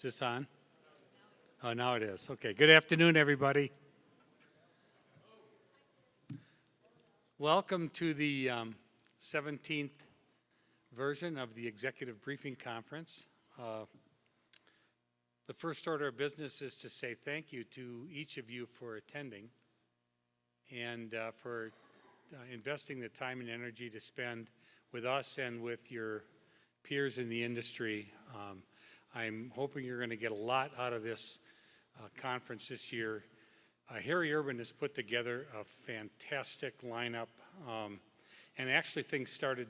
Is this on? Oh, now it is. Okay. Good afternoon, everybody. Welcome to the 17th version of the Executive Briefing Conference. The first order of business is to say thank you to each of you for attending and for investing the time and energy to spend with us and with your peers in the industry. I'm hoping you're going to get a lot out of this conference this year. Harry Urban has put together a fantastic lineup, and actually things started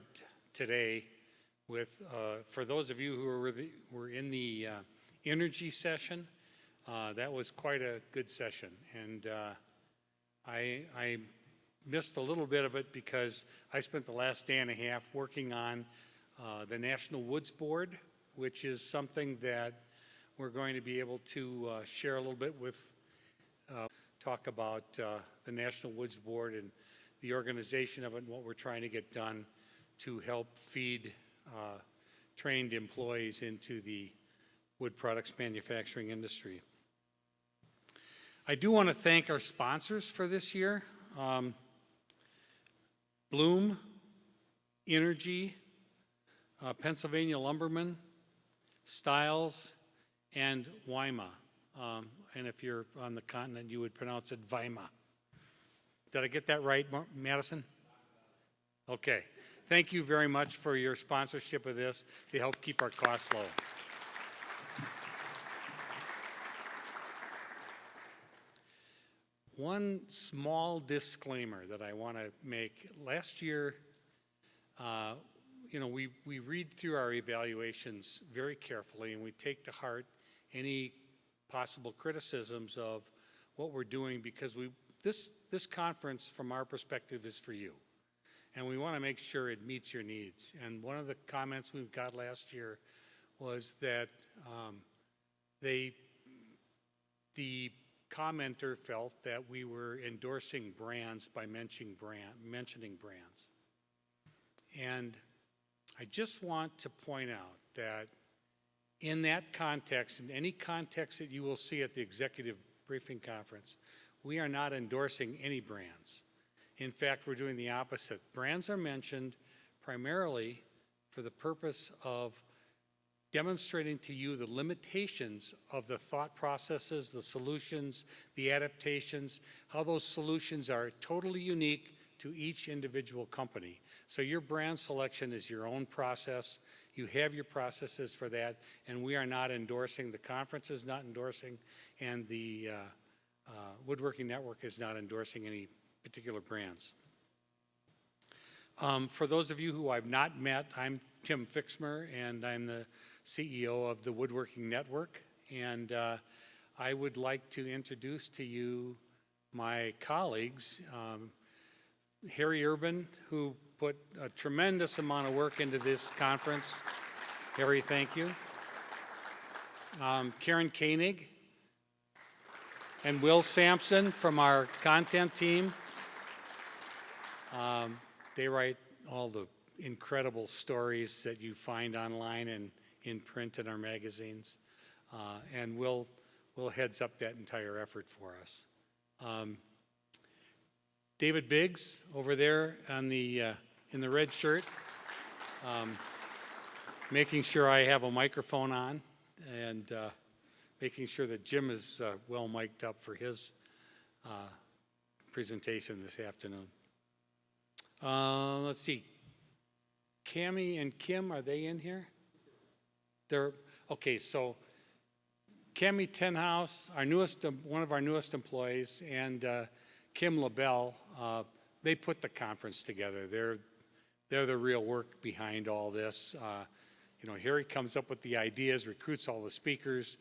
today with, for those of you who were in the energy session, that was quite a good session, and I missed a little bit of it because I spent the last day and a half working on the National Woods Board, which is something that we're going to be able to share a little bit with, talk about the National Woods Board and the organization of it and what we're trying to get done to help feed trained employees into the wood products manufacturing industry. I do want to thank our sponsors for this year. Bloom, Energy, Pennsylvania Lumberman, Stiles, and Weima. And if you're on the continent, you would pronounce it Weima. Did I get that right, Madison? Okay. Thank you very much for your sponsorship of this to help keep our costs low. One small disclaimer that I want to make. Last year, we read through our evaluations very carefully and we take to heart any possible criticisms of what we're doing because this conference from our perspective is for you and we want to make sure it meets your needs. And one of the comments we got last year was that the commenter felt that we were endorsing brands by mentioning brands. And I just want to point out that in that context, in any context that you will see at the Executive Briefing Conference, we are not endorsing any brands. In fact, we're doing the opposite. Brands are mentioned primarily for the purpose of demonstrating to you the limitations of the thought processes, the solutions, the adaptations, how those solutions are totally unique to each individual company. So your brand selection is your own process. You have your processes for that, and we are not endorsing, the conference is not endorsing, and the Woodworking Network is not endorsing any particular brands. For those of you who I've not met, I'm Tim Fixmer, and I'm the CEO of the Woodworking Network, and I would like to introduce to you my colleagues, Harry Urban, who put a tremendous amount of work into this conference. Harry, thank you. Karen Koenig and Will Sampson from our content team. They write all the incredible stories that you find online and in print in our magazines. And Will heads up that entire effort for us. David Biggs over there on the in the red shirt, making sure I have a microphone on and making sure that Jim is well mic'd up for his presentation this afternoon. Let's see, Cammie and Kim, are they in here? They're okay. So Cammie Tenhouse, one of our newest employees, and Kim LaBelle, they put the conference together. They're the real work behind all this. Harry comes up with the ideas, recruits all the speakers,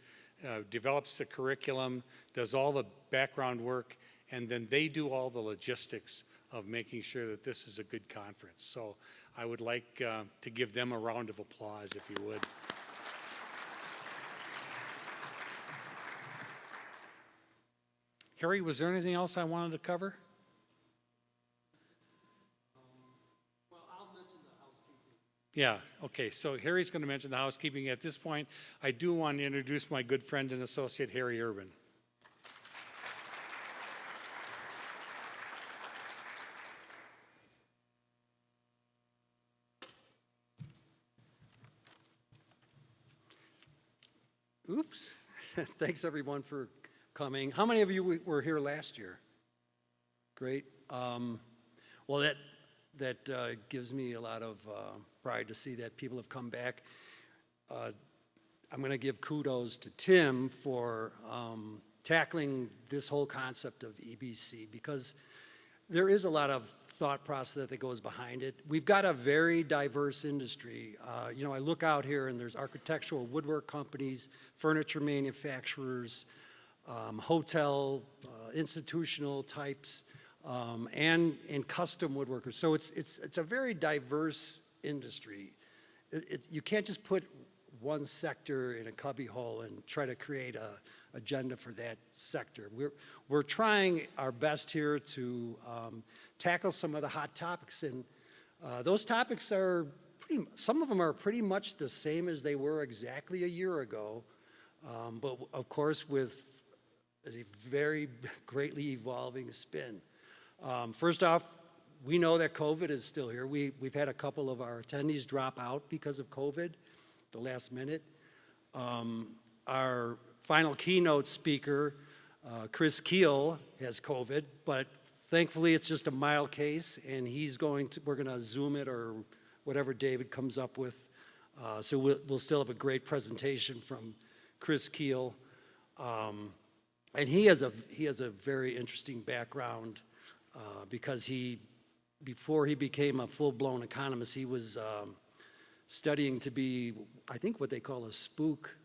develops the curriculum, does all the background work, and then they do all the logistics of making sure that this is a good conference. So I would like to give them a round of applause, if you would. Harry, was there anything else I wanted to cover? Well, I'll mention the housekeeping. Yeah, okay, so Harry's going to mention the housekeeping. At this point, I do want to introduce my good friend and associate, Harry Urban. Oops. Thanks, everyone, for coming. How many of you were here last year? Great. Well, that gives me a lot of pride to see that people have come back. I'm going to give kudos to Tim for tackling this whole concept of EBC, because there is a lot of thought process that goes behind it. We've got a very diverse industry. You know, I look out here and there's architectural woodwork companies, furniture manufacturers, hotel, institutional types, and custom woodworkers. So it's a very diverse industry. You can't just put one sector in a cubbyhole and try to create a agenda for that sector. We're trying our best here to tackle some of the hot topics, and those topics are some of them are pretty much the same as they were exactly a year ago, but of course with a very greatly evolving spin. First off, we know that COVID is still here. We've had a couple of our attendees drop out because of COVID, the last minute. Our final keynote speaker, Chris Keel, has COVID, but thankfully it's just a mild case, and we're going to Zoom it or whatever David comes up with. So we'll still have a great presentation from Chris Keel. And he has a very interesting background because before he became a full-blown economist, he was studying to be, I think, what they call a spook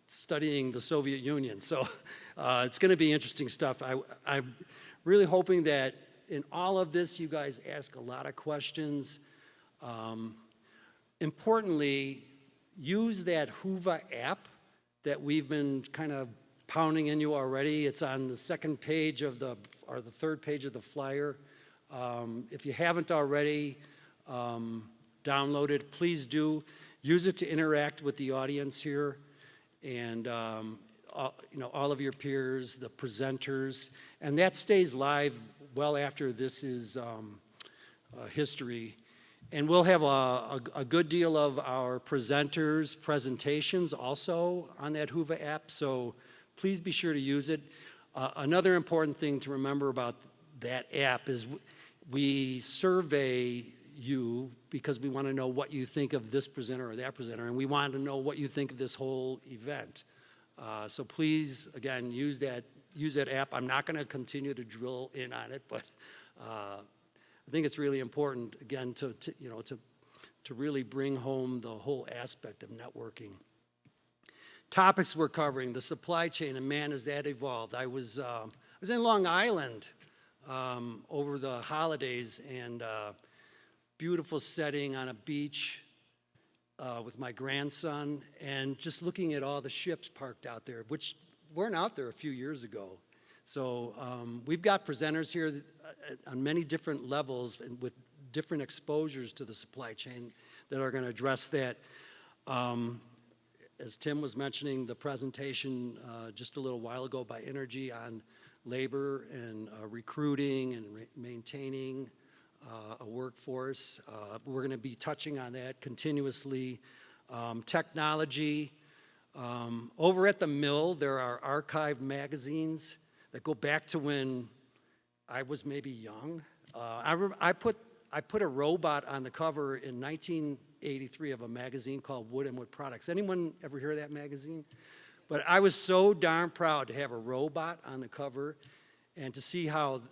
studying the Soviet Union. So it's going to be interesting stuff. I'm really hoping that in all of this, you guys ask a lot of questions. Importantly, use that Whova app that we've been kind of pounding in you already. It's on the second page or the third page of the flyer. If you haven't already downloaded it, please do. Use it to interact with the audience here and all of your peers, the presenters, and that stays live well after this is history. And we'll have a good deal of our presenters' presentations also on that Whova app, so please be sure to use it. Another important thing to remember about that app is we survey you because we want to know what you think of this presenter or that presenter, and we want to know what you think of this whole event. So please, again, use that app. I'm not going to continue to drill in on it, but I think it's really important, again, to really bring home the whole aspect of networking. Topics we're covering: the supply chain, and man, has that evolved. I was in Long Island over the holidays, and beautiful setting on a beach with my grandson, and just looking at all the ships parked out there, which weren't out there a few years ago. So we've got presenters here on many different levels and with different exposures to the supply chain that are going to address that. As Tim was mentioning, the presentation just a little while ago by Energy on labor and recruiting and maintaining a workforce. We're going to be touching on that continuously. Technology. Over at the mill, there are archived magazines that go back to when I was maybe young. I put a robot on the cover in 1983 of a magazine called Wood and Wood Products. Anyone ever hear of that magazine? But I was so darn proud to have a robot on the cover and to see how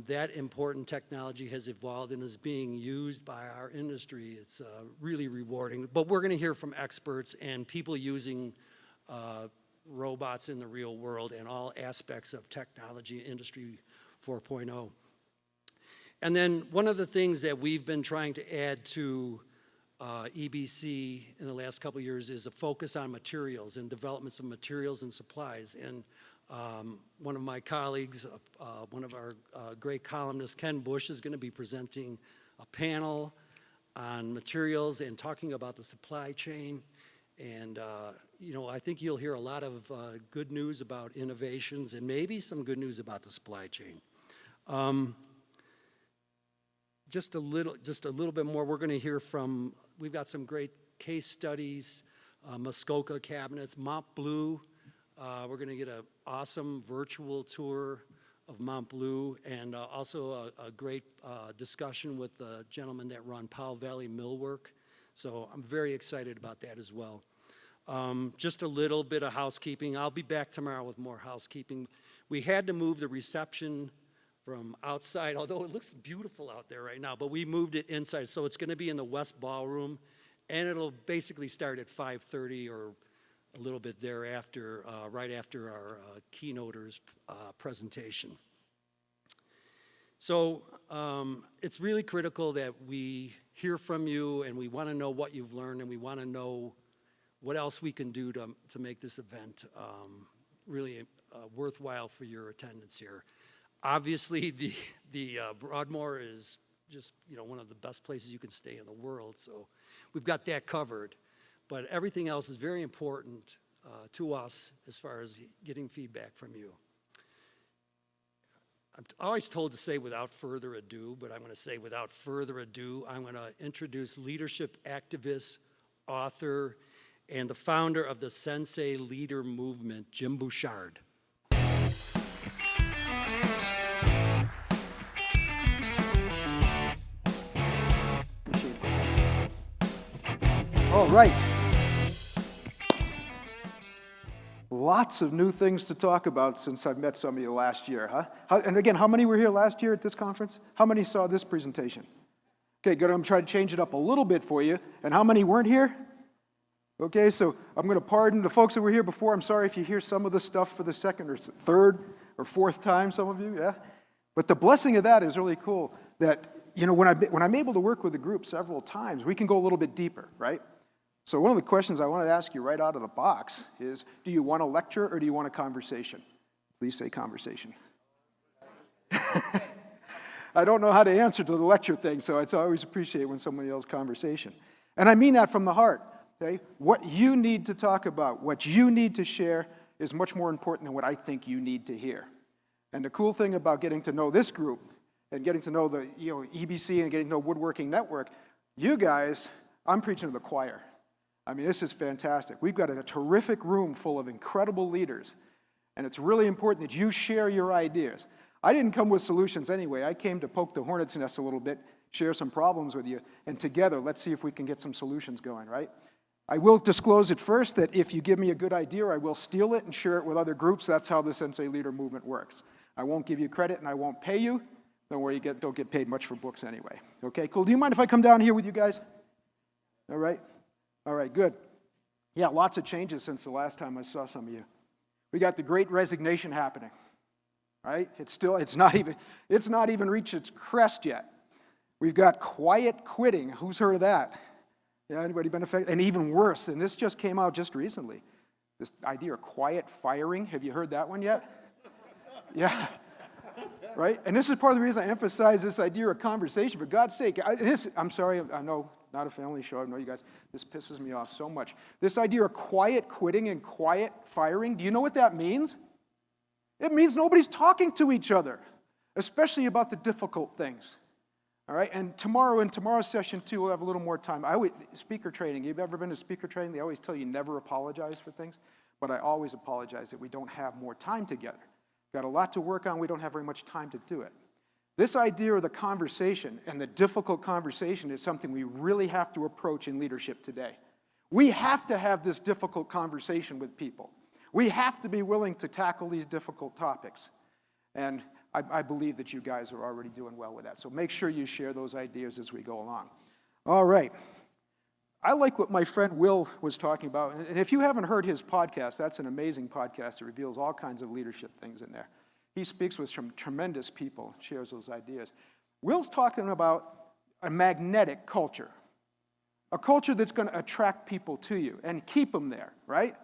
that important technology has evolved and is being used by our industry. It's really rewarding. But we're going to hear from experts and people using robots in the real world and all aspects of technology, Industry 4.0. And then one of the things that we've been trying to add to EBC in the last couple of years is a focus on materials and developments of materials and supplies. And One of my colleagues, one of our great columnists, Ken Bush, is going to be presenting a panel on materials and talking about the supply chain. And, I think you'll hear a lot of good news about innovations and maybe some good news about the supply chain. Just a little bit more. We're going to hear from, we've got some great case studies, Muskoka cabinets, Mont Bleu. We're going to get an awesome virtual tour of Mont Bleu, and also a great discussion with the gentlemen that run Powell Valley Millwork. So I'm very excited about that as well. Just a little bit of housekeeping. I'll be back tomorrow with more housekeeping. We had to move the reception from outside, although it looks beautiful out there right now, but we moved it inside. So it's going to be in the West Ballroom, and it'll basically start at 5:30 or a little bit thereafter, right after our keynoter's presentation. So it's really critical that we hear from you, and we want to know what you've learned, and we want to know what else we can do to make this event really worthwhile for your attendance here. Obviously, the Broadmoor is just one of the best places you can stay in the world, so we've got that covered. But everything else is very important to us as far as getting feedback from you. I'm always told to say without further ado, but I'm going to say without further ado, I'm going to introduce leadership activist, author, and the founder of the Sensei Leader Movement, Jim Bouchard. All right. Lots of new things to talk about since I've met some of you last year, huh? And again, how many were here last year at this conference? How many saw this presentation? Okay, good. I'm going to try to change it up a little bit for you. And how many weren't here? Okay, so I'm going to pardon the folks that were here before. I'm sorry if you hear some of the stuff for the second or third or fourth time, some of you, yeah? But the blessing of that is really cool that, when I'm able to work with the group several times, we can go a little bit deeper, right? So one of the questions I want to ask you right out of the box is, do you want a lecture or do you want a conversation? Please say conversation. I don't know how to answer to the lecture thing, so I always appreciate when somebody yells conversation. And I mean that from the heart, okay? What you need to talk about, what you need to share is much more important than what I think you need to hear. And the cool thing about getting to know this group and getting to know the EBC and getting to know Woodworking Network, you guys, I'm preaching to the choir. I mean, this is fantastic. We've got a terrific room full of incredible leaders, and it's really important that you share your ideas. I didn't come with solutions anyway. I came to poke the hornet's nest a little bit, share some problems with you, and together, let's see if we can get some solutions going, right? I will disclose at first that if you give me a good idea, I will steal it and share it with other groups. That's how the Sensei Leader Movement works. I won't give you credit, and I won't pay you. Don't worry, don't get paid much for books anyway. Okay, cool. Do you mind if I come down here with you guys? All right. All right, good. Yeah, lots of changes since the last time I saw some of you. We got the Great Resignation happening, right? It's not even reached its crest yet. We've got quiet quitting. Who's heard of that? Yeah, anybody been affected? And even worse, and this just came out just recently, this idea of quiet firing. Have you heard that one yet? Yeah. Right? And this is part of the reason I emphasize this idea of conversation. For God's sake, I'm sorry, I know, not a family show, I know you guys, this pisses me off so much. This idea of quiet quitting and quiet firing, do you know what that means? It means nobody's talking to each other, especially about the difficult things. All right, and in tomorrow's session too, we'll have a little more time. Speaker training, you've ever been to speaker training? They always tell you never apologize for things, but I always apologize that we don't have more time together. Got a lot to work on, we don't have very much time to do it. This idea of the conversation and the difficult conversation is something we really have to approach in leadership today. We have to have this difficult conversation with people. We have to be willing to tackle these difficult topics. And I believe that you guys are already doing well with that. So make sure you share those ideas as we go along. All right. I like what my friend Will was talking about. And if you haven't heard his podcast, that's an amazing podcast that reveals all kinds of leadership things in there. He speaks with some tremendous people, shares those ideas. Will's talking about a magnetic culture, a culture that's going to attract people to you and keep them there, right?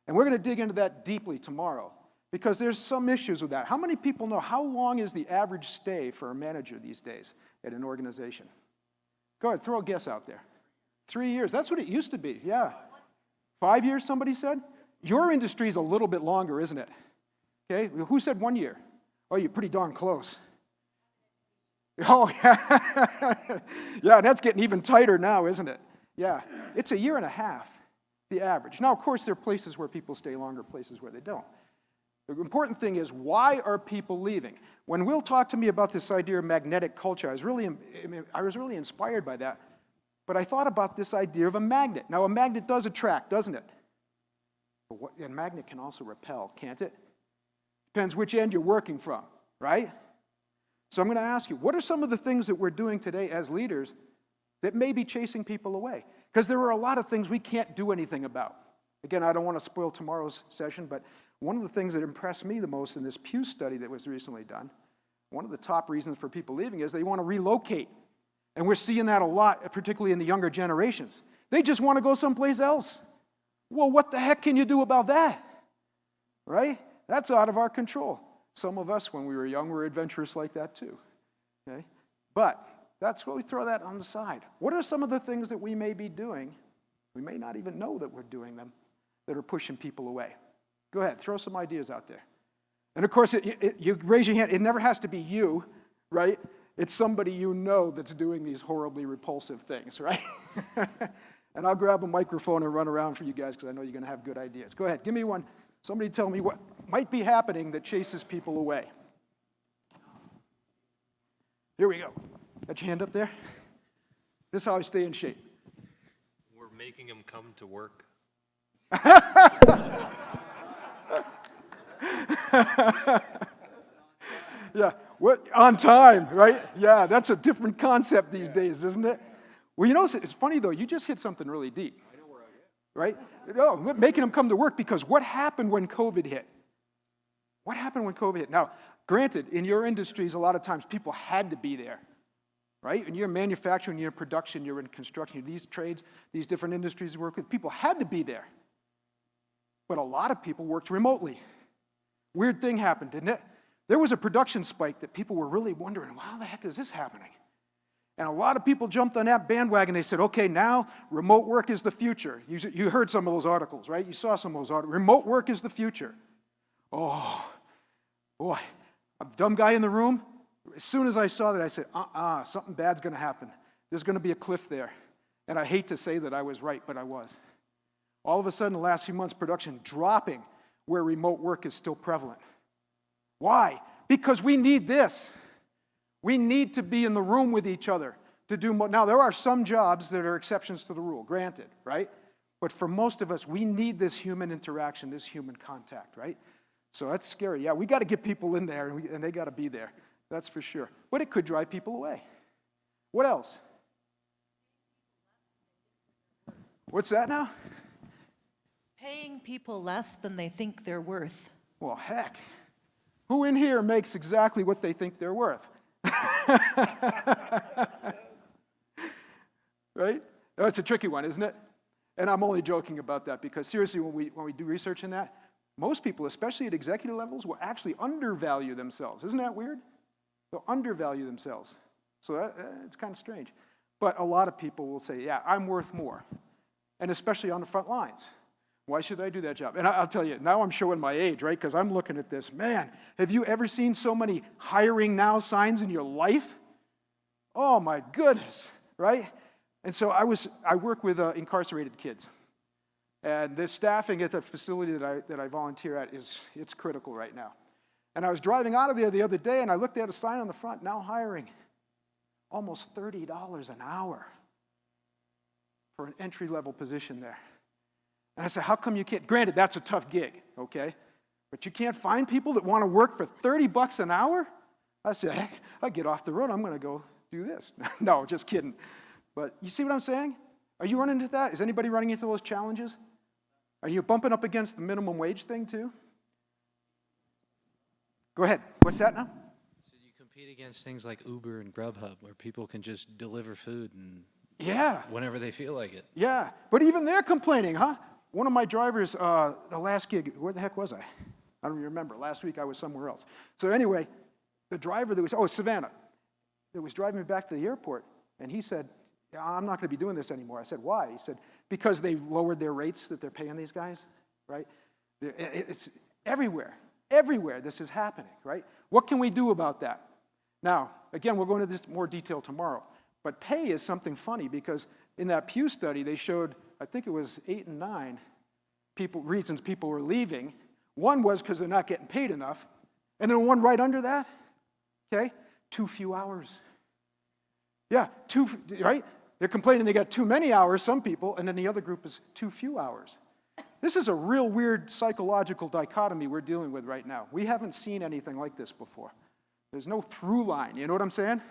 And we're going to dig into that deeply tomorrow Because there's some issues with that. How many people know how long is the average stay for a manager these days at an organization? Go ahead, throw a guess out there. 3 years. That's what it used to be, yeah. 5 years, somebody said? Your industry is a little bit longer, isn't it? Okay, who said 1 year? Oh, you're pretty darn close. Oh, yeah. Yeah, that's getting even tighter now, isn't it? Yeah, it's 1.5 years, the average. Now, of course, there are places where people stay longer, places where they don't. The important thing is, why are people leaving? When Will talked to me about this idea of magnetic culture, I was really inspired by that. But I thought about this idea of a magnet. Now, a magnet does attract, doesn't it? But a magnet can also repel, can't it? Depends which end you're working from, right? So I'm going to ask you, what are some of the things that we're doing today as leaders that may be chasing people away? Because there are a lot of things we can't do anything about. Again, I don't want to spoil tomorrow's session, but one of the things that impressed me the most in this Pew study that was recently done, one of the top reasons for people leaving is they want to relocate. And we're seeing that a lot, particularly in the younger generations. They just want to go someplace else. Well, what the heck can you do about that? Right? That's out of our control. Some of us, when we were young, were adventurous like that too. Okay? But that's what we throw that on the side. What are some of the things that we may be doing, we may not even know that we're doing them, that are pushing people away? Go ahead, throw some ideas out there. And of course, you raise your hand. It never has to be you, right? It's somebody you know that's doing these horribly repulsive things, right? And I'll grab a microphone and run around for you guys because I know you're going to have good ideas. Go ahead, give me one. Somebody tell me what might be happening that chases people away. Here we go. Got your hand up there? This is how I stay in shape. We're making them come to work. Yeah, what, on time, right? Yeah, that's a different concept these days, isn't it? Well, you know, it's funny, though. You just hit something really deep. I know where I am. Right? No, making them come to work, because what happened when COVID hit? What happened when COVID hit? Now, granted, in your industries, a lot of times people had to be there, right? When you're in manufacturing, you're in production, you're in construction, these trades, these different industries you work with, people had to be there. But a lot of people worked remotely. Weird thing happened, didn't it? There was a production spike that people were really wondering, well, how the heck is this happening? And a lot of people jumped on that bandwagon. They said, okay, now remote work is the future. You heard some of those articles, right? You saw some of those articles. Remote work is the future. Oh, boy, I'm the dumb guy in the room. As soon as I saw that, I said, something bad's going to happen. There's going to be a cliff there. And I hate to say that I was right, but I was. All of a sudden, the last few months, production dropping where remote work is still prevalent. Why? Because we need this. We need to be in the room with each other to do more. Now, there are some jobs that are exceptions to the rule, granted, right? But for most of us, we need this human interaction, this human contact, right? So that's scary. Yeah, we got to get people in there, and they got to be there. That's for sure. But it could drive people away. What else? What's that now? Paying people less than they think they're worth. Well, heck. Who in here makes exactly what they think they're worth? Right? That's a tricky one, isn't it? And I'm only joking about that because seriously, when we do research in that, most people, especially at executive levels, will actually undervalue themselves. Isn't that weird? They'll undervalue themselves. So it's kind of strange. But a lot of people will say, yeah, I'm worth more. And especially on the front lines. Why should I do that job? And I'll tell you, now I'm showing my age, right? Because I'm looking at this. Man, have you ever seen so many hiring now signs in your life? Oh my goodness, right? And so I work with incarcerated kids. And the staffing at the facility that I volunteer at it's critical right now. And I was driving out of there the other day and I looked at a sign on the front, now hiring almost $30 an hour for an entry-level position there. And I said, how come you can't? Granted, that's a tough gig, okay? But you can't find people that want to work for $30 an hour? I said, heck, I'll get off the road. I'm going to go do this. No, just kidding. But you see what I'm saying? Are you running into that? Is anybody running into those challenges? Are you bumping up against the minimum wage thing too? Go ahead. What's that now? So you compete against things like Uber and Grubhub where people can just deliver food and whenever they feel like it. Yeah, but even they're complaining, huh? One of my drivers, the last gig, where the heck was I? I don't even remember. Last week I was somewhere else. So anyway, the driver that was, Savannah, that was driving me back to the airport, and he said, yeah, I'm not going to be doing this anymore. I said, why? He said, because they lowered their rates that they're paying these guys, right? It's everywhere. Everywhere this is happening, right? What can we do about that? Now, again, we'll go into this more detail tomorrow. But pay is something funny because in that Pew study, they showed, I think it was 8 and 9 reasons people were leaving. One was because they're not getting paid enough. And then one right under that, okay, too few hours. Yeah, right? They're complaining they got too many hours, some people, and then the other group is too few hours. This is a real weird psychological dichotomy we're dealing with right now. We haven't seen anything like this before. There's no through line, you know what I'm saying?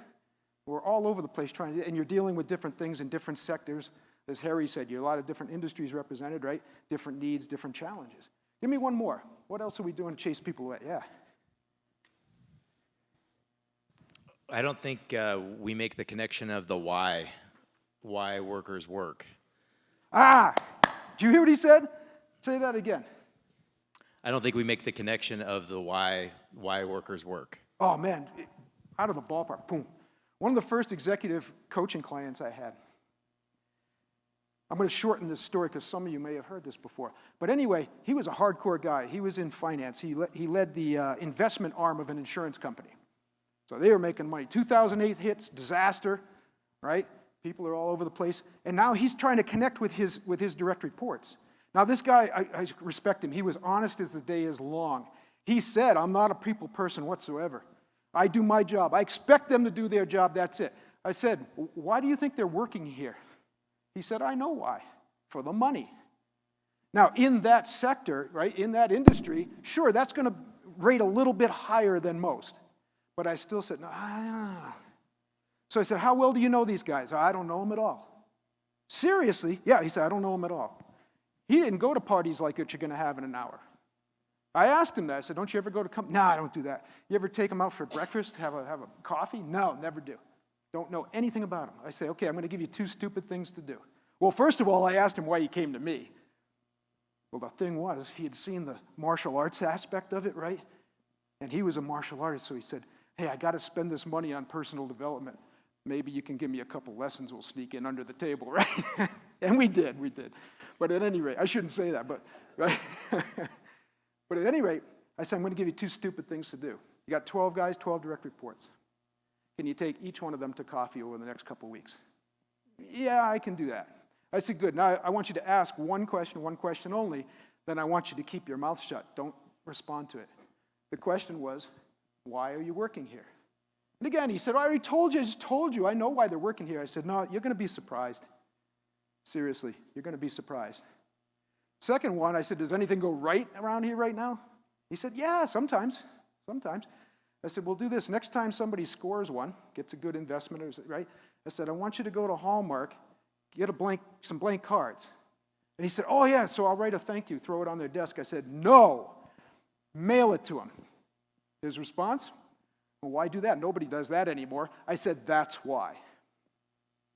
We're all over the place trying to, and you're dealing with different things in different sectors. As Harry said, you're a lot of different industries represented, right? Different needs, different challenges. Give me one more. What else are we doing to chase people away? Yeah. I don't think we make the connection of the why workers work. Ah, did you hear what he said? Say that again. I don't think we make the connection of the why workers work. Oh man, out of the ballpark, boom. One of the first executive coaching clients I had. I'm going to shorten this story because some of you may have heard this before. But anyway, he was a hardcore guy. He was in finance. He led the investment arm of an insurance company. So they were making money. 2008 hits, disaster, right? People are all over the place. And now he's trying to connect with his direct reports. Now this guy, I respect him. He was honest as the day is long. He said, I'm not a people person whatsoever. I do my job. I expect them to do their job, that's it. I said, why do you think they're working here? He said, I know why. For the money. Now, in that sector, right, in that industry, sure, that's going to rate a little bit higher than most. But I still said, no. So I said, how well do you know these guys? I don't know them at all. Seriously? Yeah, he said, I don't know them at all. He didn't go to parties like what you're going to have in an hour. I asked him that. I said, don't you ever go to company? No, I don't do that. You ever take them out for breakfast, have a coffee? No, never do. Don't know anything about them. I say, okay, I'm going to give you 2 stupid things to do. Well, first of all, I asked him why he came to me. Well, the thing was, he had seen the martial arts aspect of it, right? And he was a martial artist, so he said, hey, I got to spend this money on personal development. Maybe you can give me a couple lessons, we'll sneak in under the table, right? And we did. But at any rate, I shouldn't say that, but right? But at any rate, I said, I'm going to give you 2 stupid things to do. You got 12 guys, 12 direct reports. Can you take each one of them to coffee over the next couple weeks? Yeah, I can do that. I said, good. Now I want you to ask one question only. Then I want you to keep your mouth shut. Don't respond to it. The question was, why are you working here? And again, he said, I already told you. I just told you. I know why they're working here. I said, no, you're going to be surprised. Seriously, you're going to be surprised. Second one, I said, does anything go right around here right now? He said, yeah, sometimes. I said, we'll do this. Next time somebody scores one, gets a good investment, right? I said, I want you to go to Hallmark, get some blank cards. And he said, oh yeah, so I'll write a thank you, throw it on their desk. I said, no, mail it to them. His response, well, why do that? Nobody does that anymore. I said, that's why.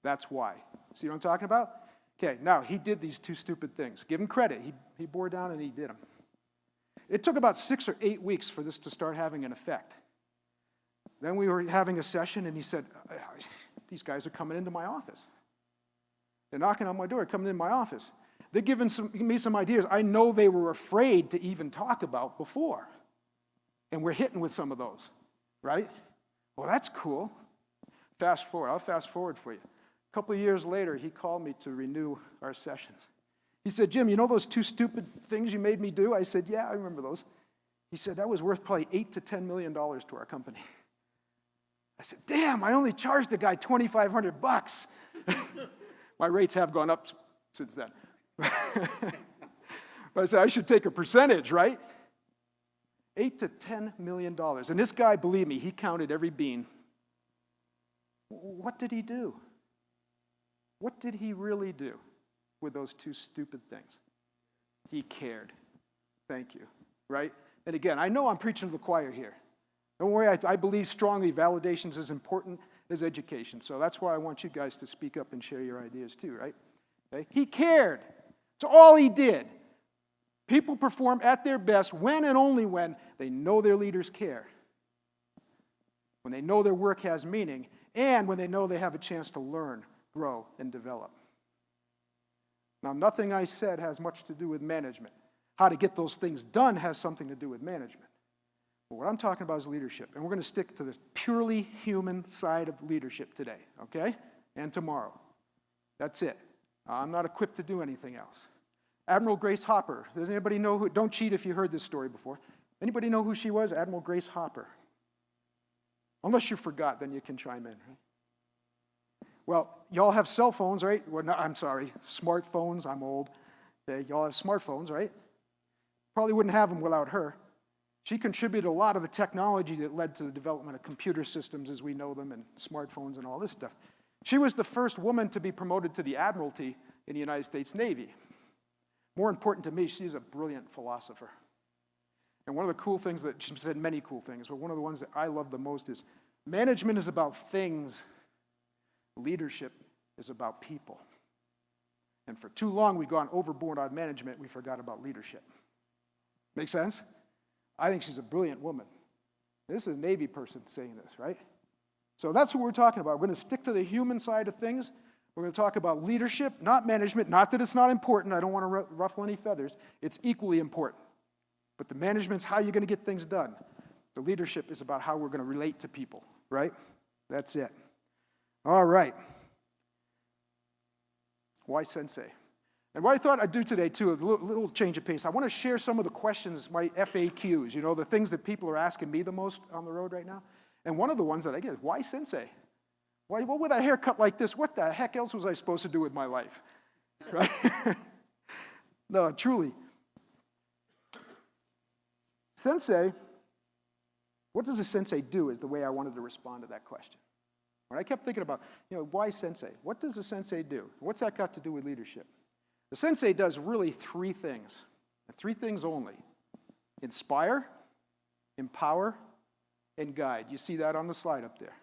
That's why. See what I'm talking about? Okay, now he did these 2 stupid things. Give him credit. He bore down and he did them. It took about 6 or 8 weeks for this to start having an effect. Then we were having a session and he said, these guys are coming into my office. They're knocking on my door, coming into my office. They're giving me some ideas I know they were afraid to even talk about before. And we're hitting with some of those, right? Well, that's cool. Fast forward. I'll fast forward for you. A couple of years later, he called me to renew our sessions. He said, Jim, you know those 2 stupid things you made me do? I said, yeah, I remember those. He said, that was worth probably $8 to $10 million to our company. I said, damn, I only charged the guy $2,500. My rates have gone up since then. But I said, I should take a percentage, right? $8 to $10 million. And this guy, believe me, he counted every bean. What did he do? What did he really do with those 2 stupid things? He cared. Thank you, right? And again, I know I'm preaching to the choir here. Don't worry, I believe strongly validation is as important as education. So that's why I want you guys to speak up and share your ideas too, right? Okay? He cared. It's all he did. People perform at their best when and only when they know their leaders care, when they know their work has meaning, and when they know they have a chance to learn, grow, and develop. Now, nothing I said has much to do with management. How to get those things done has something to do with management. But what I'm talking about is leadership, and we're going to stick to the purely human side of leadership today, okay? And tomorrow. That's it. I'm not equipped to do anything else. Admiral Grace Hopper. Does anybody know who? Don't cheat if you heard this story before. Anybody know who she was? Admiral Grace Hopper. Unless you forgot, then you can chime in, right? Well, y'all have cell phones, right? Well, no, I'm sorry, smartphones. I'm old. Okay, y'all have smartphones, right? Probably wouldn't have them without her. She contributed a lot of the technology that led to the development of computer systems as we know them and smartphones and all this stuff. She was the first woman to be promoted to the Admiralty in the United States Navy. More important to me, she's a brilliant philosopher. And one of the cool things that, she said many cool things, but one of the ones that I love the most is management is about things, leadership is about people. And for too long, we've gone overboard on management, we forgot about leadership. Make sense? I think she's a brilliant woman. This is a Navy person saying this, right? So that's what we're talking about. We're going to stick to the human side of things. We're going to talk about leadership, not management. Not that it's not important. I don't want to ruffle any feathers. It's equally important. But the management's how you're going to get things done. The leadership is about how we're going to relate to people, right? That's it. All right. Why Sensei? And what I thought I'd do today, too, a little change of pace. I want to share some of the questions, my FAQs, you know, the things that people are asking me the most on the road right now. And one of the ones that I get is, why Sensei? What with a haircut like this? What the heck else was I supposed to do with my life? Right? No, truly. Sensei, what does a sensei do is the way I wanted to respond to that question. When I kept thinking about, why Sensei? What does a sensei do? What's that got to do with leadership? The sensei does really three things, and three things only. Inspire, empower, and guide. You see that on the slide up there.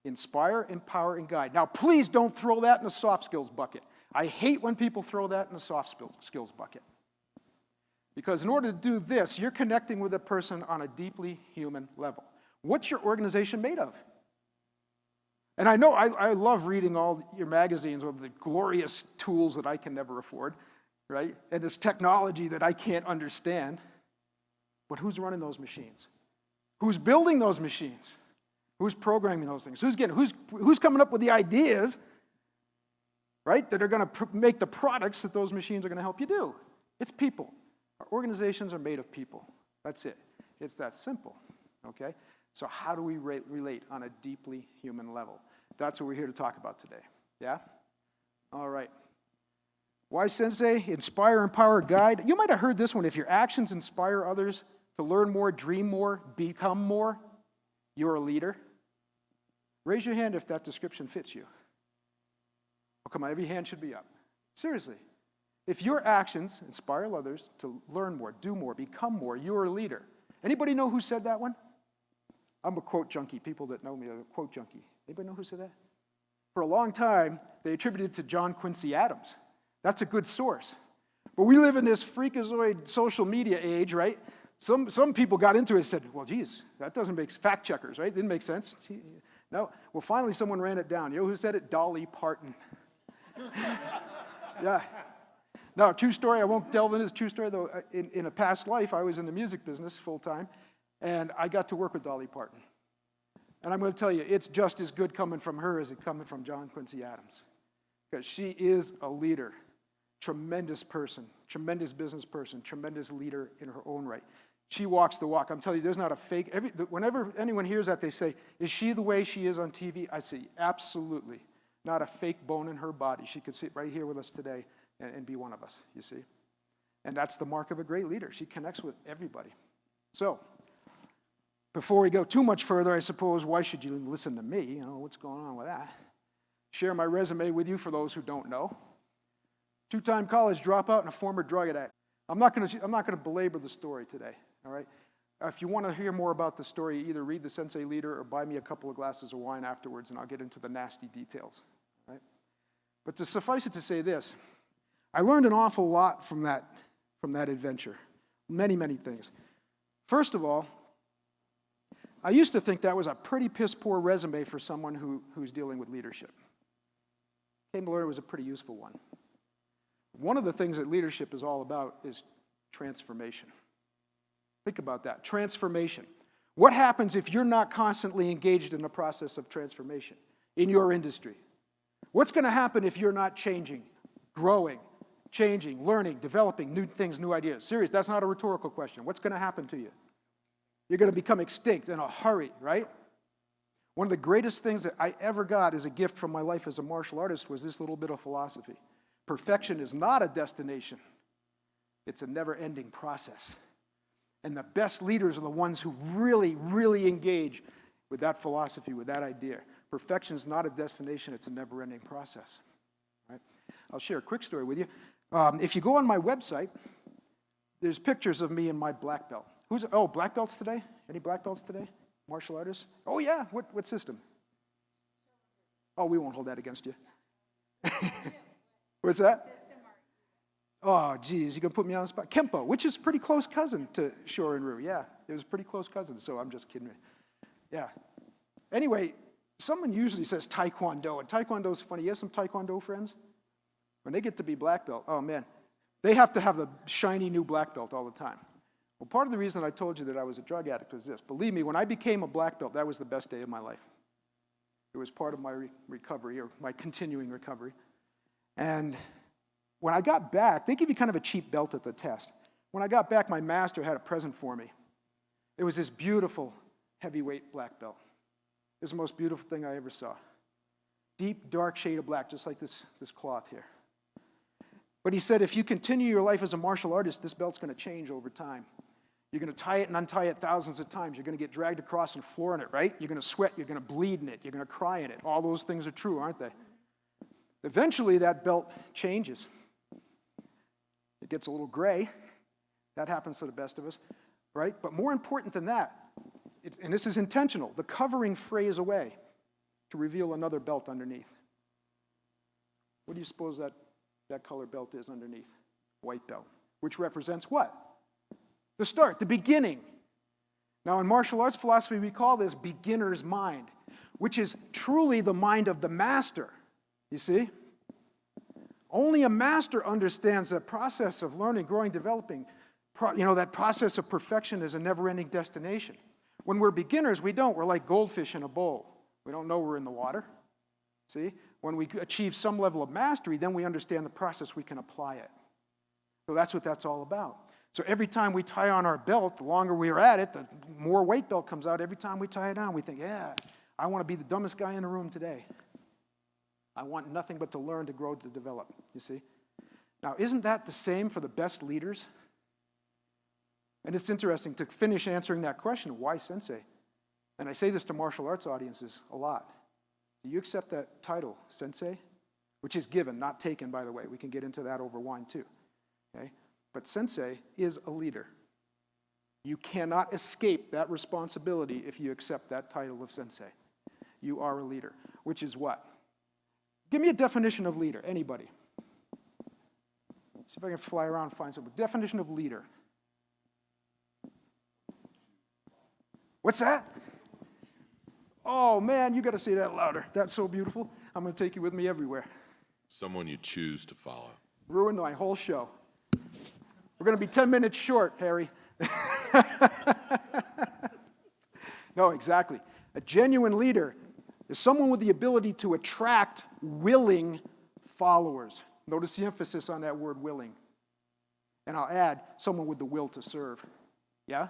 Inspire, empower, and guide. Now, please don't throw that in the soft skills bucket. I hate when people throw that in the soft skills bucket. Because in order to do this, you're connecting with a person on a deeply human level. What's your organization made of? And I know I love reading all your magazines of the glorious tools that I can never afford, right? And this technology that I can't understand. But who's running those machines? Who's building those machines? Who's programming those things? Who's coming up with the ideas, right, that are going to make the products that those machines are going to help you do? It's people. Our organizations are made of people. That's it. It's that simple, okay? So how do we relate on a deeply human level? That's what we're here to talk about today, yeah? All right. Why Sensei? Inspire, empower, guide. You might have heard this one. If your actions inspire others to learn more, dream more, become more, you're a leader. Raise your hand if that description fits you. Oh, come on, every hand should be up. Seriously. If your actions inspire others to learn more, do more, become more, you're a leader. Anybody know who said that one? I'm a quote junkie. People that know me are a quote junkie. Anybody know who said that? For a long time, they attributed it to John Quincy Adams. That's a good source. But we live in this freakazoid social media age, right? Some people got into it and said, well, geez, that doesn't make fact checkers, right? Didn't make sense. No. Well, finally, someone ran it down. You know who said it? Dolly Parton. Yeah. No, true story. I won't delve into this true story, though. In a past life, I was in the music business full time, and I got to work with Dolly Parton. And I'm going to tell you, it's just as good coming from her as it coming from John Quincy Adams. Because she is a leader, tremendous person, tremendous business person, tremendous leader in her own right. She walks the walk. I'm telling you, there's not a fake. Whenever anyone hears that, they say, is she the way she is on TV? I say, absolutely. Not a fake bone in her body. She could sit right here with us today and be one of us, you see. And that's the mark of a great leader. She connects with everybody. So, before we go too much further, I suppose, why should you listen to me? What's going on with that? Share my resume with you for those who don't know. Two-time college dropout and a former drug addict. I'm not going to belabor the story today, all right? If you want to hear more about the story, either read the Sensei Leader or buy me a couple of glasses of wine afterwards, and I'll get into the nasty details, right? But to suffice it to say this, I learned an awful lot from from that adventure. Many, many things. First of all, I used to think that was a pretty piss-poor resume for someone who's dealing with leadership. Came to learn it was a pretty useful one. One of the things that leadership is all about is transformation. Think about that, transformation. What happens if you're not constantly engaged in the process of transformation in your industry? What's going to happen if you're not changing, growing, changing, learning, developing new things, new ideas? Serious, that's not a rhetorical question. What's going to happen to you? You're going to become extinct in a hurry, right? One of the greatest things that I ever got as a gift from my life as a martial artist was this little bit of philosophy. Perfection is not a destination. It's a never-ending process. And the best leaders are the ones who really, really engage with that philosophy, with that idea. Perfection is not a destination, it's a never-ending process. Right? I'll share a quick story with you. If you go on my website, there's pictures of me in my black belt. Black belts today? Any black belts today? Martial artists? Oh yeah, what system? Oh, we won't hold that against you. What's that? Oh, geez, you're going to put me on the spot. Kempo, which is pretty close cousin to Shorin-ryu. Yeah, it was a pretty close cousin, so I'm just kidding. Yeah. Anyway, someone usually says Taekwondo, and Taekwondo's funny. You have some Taekwondo friends? When they get to be black belt, oh man, they have to have the shiny new black belt all the time. Well, part of the reason I told you that I was a drug addict was this. Believe me, when I became a black belt, that was the best day of my life. It was part of my recovery, or my continuing recovery. And when I got back, they give you kind of a cheap belt at the test. When I got back, my master had a present for me. It was this beautiful, heavyweight black belt. It was the most beautiful thing I ever saw. Deep, dark shade of black, just like this cloth here. But he said, if you continue your life as a martial artist, this belt's going to change over time. You're going to tie it and untie it thousands of times. You're going to get dragged across and floor in it, right? You're going to sweat. You're going to bleed in it. You're going to cry in it. All those things are true, aren't they? Eventually, that belt changes. It gets a little gray. That happens to the best of us, right? But more important than that, and this is intentional, the covering frays away to reveal another belt underneath. What do you suppose that color belt is underneath? White belt, which represents what? The start, the beginning. Now, in martial arts philosophy, we call this beginner's mind, which is truly the mind of the master. You see? Only a master understands the process of learning, growing, developing. That process of perfection is a never-ending destination. When we're beginners, we don't. We're like goldfish in a bowl. We don't know we're in the water. See? When we achieve some level of mastery, then we understand the process, we can apply it. So that's what that's all about. So every time we tie on our belt, the longer we're at it, the more weight belt comes out. Every time we tie it on, we think, yeah, I want to be the dumbest guy in the room today. I want nothing but to learn, to grow, to develop, you see? Now, isn't that the same for the best leaders? And it's interesting to finish answering that question, why Sensei? And I say this to martial arts audiences a lot. Do you accept that title, Sensei? Which is given, not taken, by the way. We can get into that over wine, too. Okay? But Sensei is a leader. You cannot escape that responsibility if you accept that title of Sensei. You are a leader, which is what? Give me a definition of leader, anybody. See if I can fly around and find something. Definition of leader. What's that? Oh man, you got to say that louder. That's so beautiful. I'm going to take you with me everywhere. Someone you choose to follow. Ruined my whole show. We're going to be 10 minutes short, Harry. No, exactly. A genuine leader is someone with the ability to attract willing followers. Notice the emphasis on that word willing. And I'll add, someone with the will to serve. Yeah?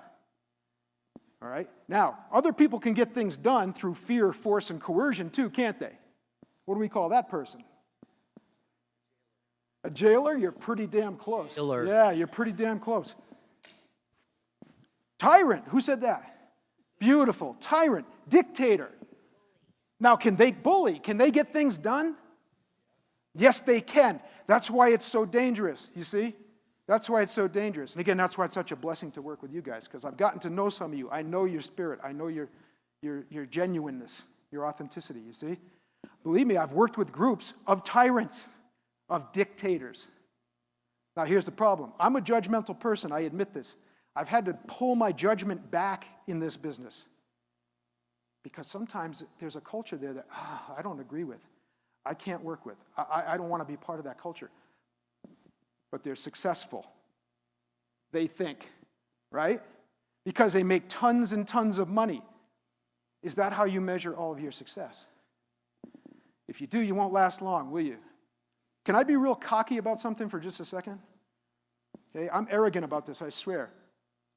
All right? Now, other people can get things done through fear, force, and coercion too, can't they? What do we call that person? A jailer? You're pretty damn close. Jailer. Yeah, you're pretty damn close. Tyrant. Who said that? Beautiful. Tyrant. Dictator. Now, can they bully? Can they get things done? Yes, they can. That's why it's so dangerous, you see? That's why it's so dangerous. And again, that's why it's such a blessing to work with you guys, because I've gotten to know some of you. I know your spirit. I know your genuineness, your authenticity, you see? Believe me, I've worked with groups of tyrants, of dictators. Now, here's the problem. I'm a judgmental person. I admit this. I've had to pull my judgment back in this business because sometimes there's a culture there that I don't agree with. I can't work with. I don't want to be part of that culture. But they're successful. They think, right? Because they make tons and tons of money. Is that how you measure all of your success? If you do, you won't last long, will you? Can I be real cocky about something for just a second? Okay, I'm arrogant about this, I swear.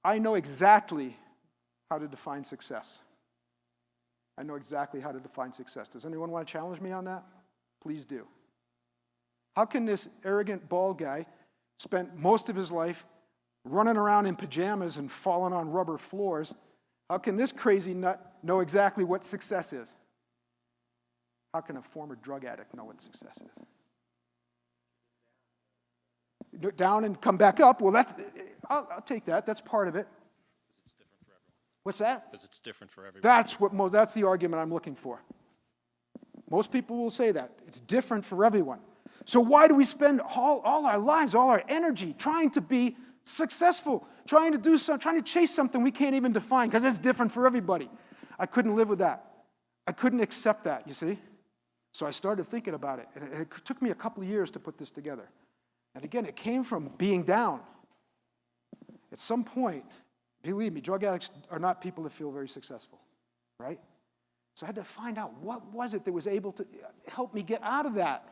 I know exactly how to define success. I know exactly how to define success. Does anyone want to challenge me on that? Please do. How can this arrogant bald guy spend most of his life running around in pajamas and falling on rubber floors? How can this crazy nut know exactly what success is? How can a former drug addict know what success is? Down and come back up. Well, I'll take that. That's part of it. What's that? Because it's different for everyone. That's the argument I'm looking for. Most people will say that. It's different for everyone. So why do we spend all our lives, all our energy trying to be successful, trying to chase something we can't even define because it's different for everybody? I couldn't live with that. I couldn't accept that, you see? So I started thinking about it, and it took me a couple of years to put this together. And again, it came from being down. At some point, believe me, drug addicts are not people that feel very successful, right? So I had to find out what was it that was able to help me get out of that.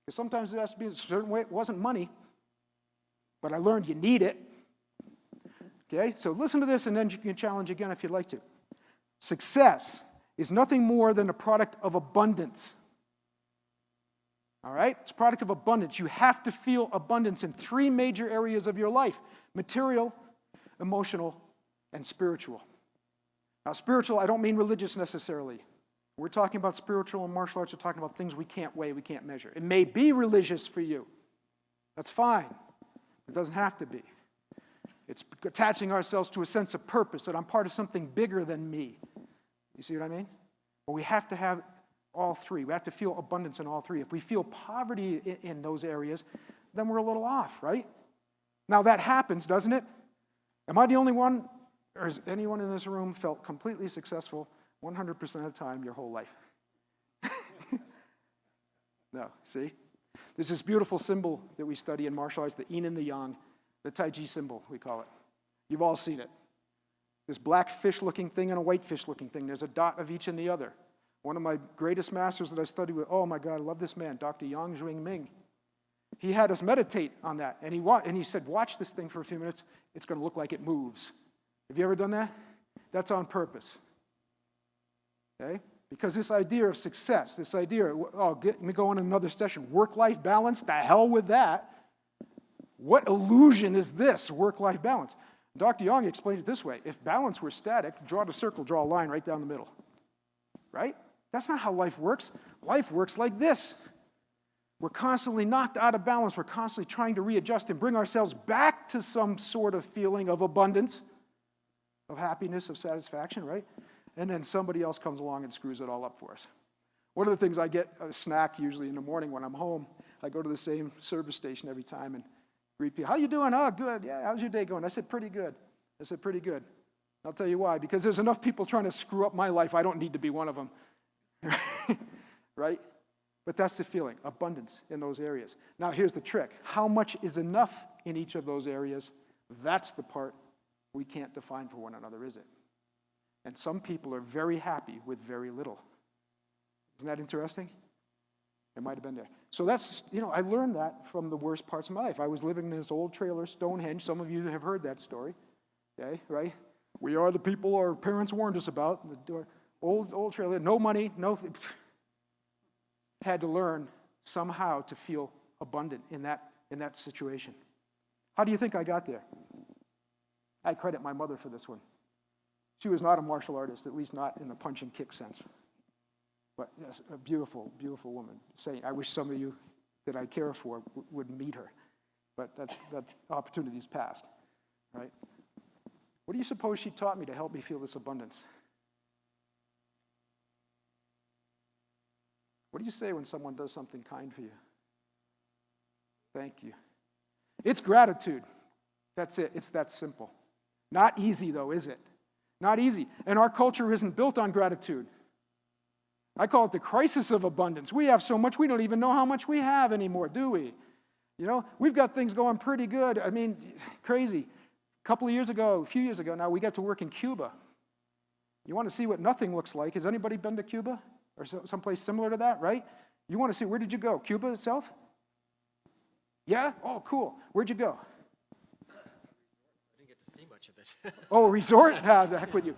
Because sometimes it has to be a certain way. It wasn't money, but I learned you need it. Okay, so listen to this, and then you can challenge again if you'd like to. Success is nothing more than a product of abundance. All right? It's a product of abundance. You have to feel abundance in 3 major areas of your life: material, emotional, and spiritual. Now, spiritual, I don't mean religious necessarily. We're talking about spiritual and martial arts. We're talking about things we can't weigh, we can't measure. It may be religious for you. That's fine. It doesn't have to be. It's attaching ourselves to a sense of purpose, that I'm part of something bigger than me. You see what I mean? But we have to have all 3. We have to feel abundance in all 3. If we feel poverty in those areas, then we're a little off, right? Now that happens, doesn't it? Am I the only one, or has anyone in this room felt completely successful 100% of the time your whole life? No, see? There's this beautiful symbol that we study in martial arts, the yin and the yang, the Tai Chi symbol, we call it. You've all seen it. This black fish-looking thing and a white fish-looking thing. There's a dot of each in the other. One of my greatest masters that I studied with, oh my God, I love this man, Dr. Yang Zhuang Ming. He had us meditate on that, and he said, watch this thing for a few minutes. It's going to look like it moves. Have you ever done that? That's on purpose. Okay? Because this idea of success, this idea, let me go on another session, work-life balance, the hell with that. What illusion is this, work-life balance? Dr. Yang explained it this way: if balance were static, draw the circle, draw a line right down the middle. Right? That's not how life works. Life works like this. We're constantly knocked out of balance. We're constantly trying to readjust and bring ourselves back to some sort of feeling of abundance, of happiness, of satisfaction, right? And then somebody else comes along and screws it all up for us. One of the things I get a snack usually in the morning when I'm home. I go to the same service station every time and greet people. How you doing? Oh, good. Yeah, how's your day going? I said, pretty good. I said, pretty good. I'll tell you why. Because there's enough people trying to screw up my life. I don't need to be one of them. Right? But that's the feeling, abundance in those areas. Now, here's the trick. How much is enough in each of those areas? That's the part we can't define for one another, is it? And some people are very happy with very little. Isn't that interesting? It might have been there. So that's, I learned that from the worst parts of my life. I was living in this old trailer, Stonehenge. Some of you have heard that story. Okay, right? We are the people our parents warned us about. The old trailer, no money, no. Had to learn somehow to feel abundant in that situation. How do you think I got there? I credit my mother for this one. She was not a martial artist, at least not in the punch and kick sense. But yes, a beautiful, beautiful woman. Saying, I wish some of you that I care for would meet her. But that opportunity's passed, right? What do you suppose she taught me to help me feel this abundance? What do you say when someone does something kind for you? Thank you. It's gratitude. That's it. It's that simple. Not easy, though, is it? Not easy. And our culture isn't built on gratitude. I call it the crisis of abundance. We have so much, we don't even know how much we have anymore, do we? You know, we've got things going pretty good. I mean, crazy. A few years ago now, we got to work in Cuba. You want to see what nothing looks like? Has anybody been to Cuba? Or someplace similar to that, right? You want to see, where did you go? Cuba itself? Yeah? Oh, cool. Where'd you go? I didn't get to see much of it. Oh, resort? Ah, the heck with you.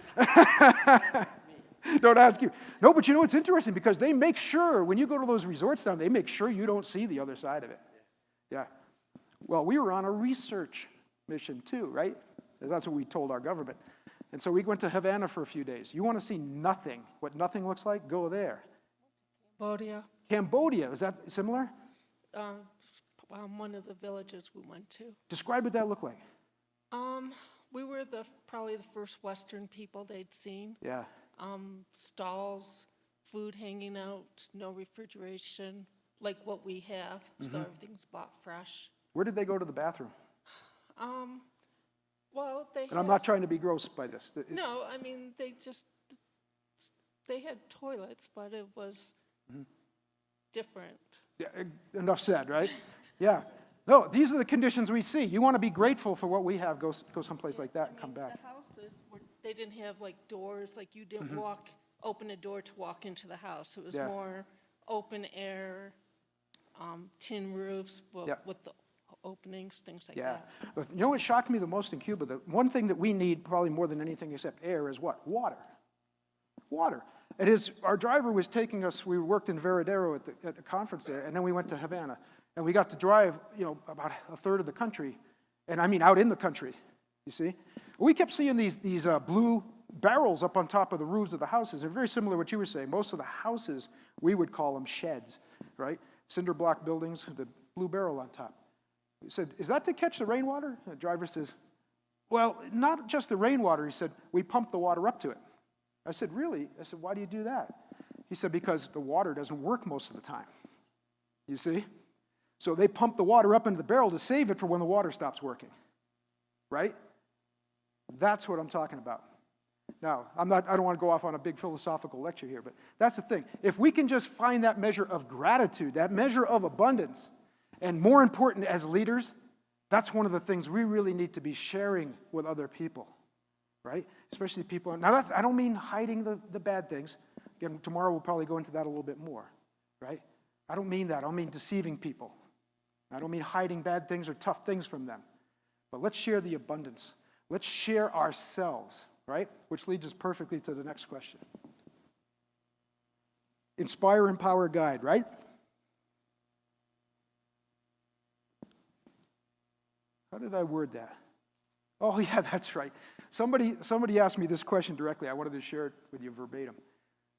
Don't ask you. No, but you know, it's interesting because they make sure, when you go to those resorts down, they make sure you don't see the other side of it. Yeah. Well, we were on a research mission too, right? That's what we told our government. And so we went to Havana for a few days. You want to see nothing, what nothing looks like? Go there. Cambodia, Cambodia, is that similar? one of the villages we went to. Describe what that looked like. We were probably the first Western people they'd seen. Yeah. Stalls, food hanging out, no refrigeration, like what we have, so everything's bought fresh. Where did they go to the bathroom? Well, they And I'm not trying to be gross by this. No, I mean, they had toilets, but it was different. Yeah, enough said, right? Yeah. No, these are the conditions we see. You want to be grateful for what we have, go someplace like that and come back. The houses, they didn't have like doors, like you didn't open a door to walk into the house. It was Yeah. more open air, tin roofs with the openings, things like Yeah. that. But you know what shocked me the most in Cuba? The one thing that we need probably more than anything except air is what? Water. Water. Our driver was taking us, we worked in Veradero at the conference there, and then we went to Havana. And we got to drive, about a third of the country, and I mean out in the country, you see? We kept seeing these blue barrels up on top of the roofs of the houses. They're very similar to what you were saying. Most of the houses, we would call them sheds, right? Cinder block buildings with the blue barrel on top. He said, is that to catch the rainwater? The driver says, well, not just the rainwater. He said, we pump the water up to it. I said, really? I said, why do you do that? He said, because the water doesn't work most of the time. You see? So they pump the water up into the barrel to save it for when the water stops working. Right? That's what I'm talking about. Now, I don't want to go off on a big philosophical lecture here, but that's the thing. If we can just find that measure of gratitude, that measure of abundance, and more important as leaders, that's one of the things we really need to be sharing with other people, right? Especially people. Now, I don't mean hiding the bad things. Again, tomorrow we'll probably go into that a little bit more, right? I don't mean that. I don't mean deceiving people. I don't mean hiding bad things or tough things from them. But let's share the abundance. Let's share ourselves, right? Which leads us perfectly to the next question. Inspire, empower, guide, right? How did I word that? Oh, yeah, that's right. Somebody asked me this question directly. I wanted to share it with you verbatim. I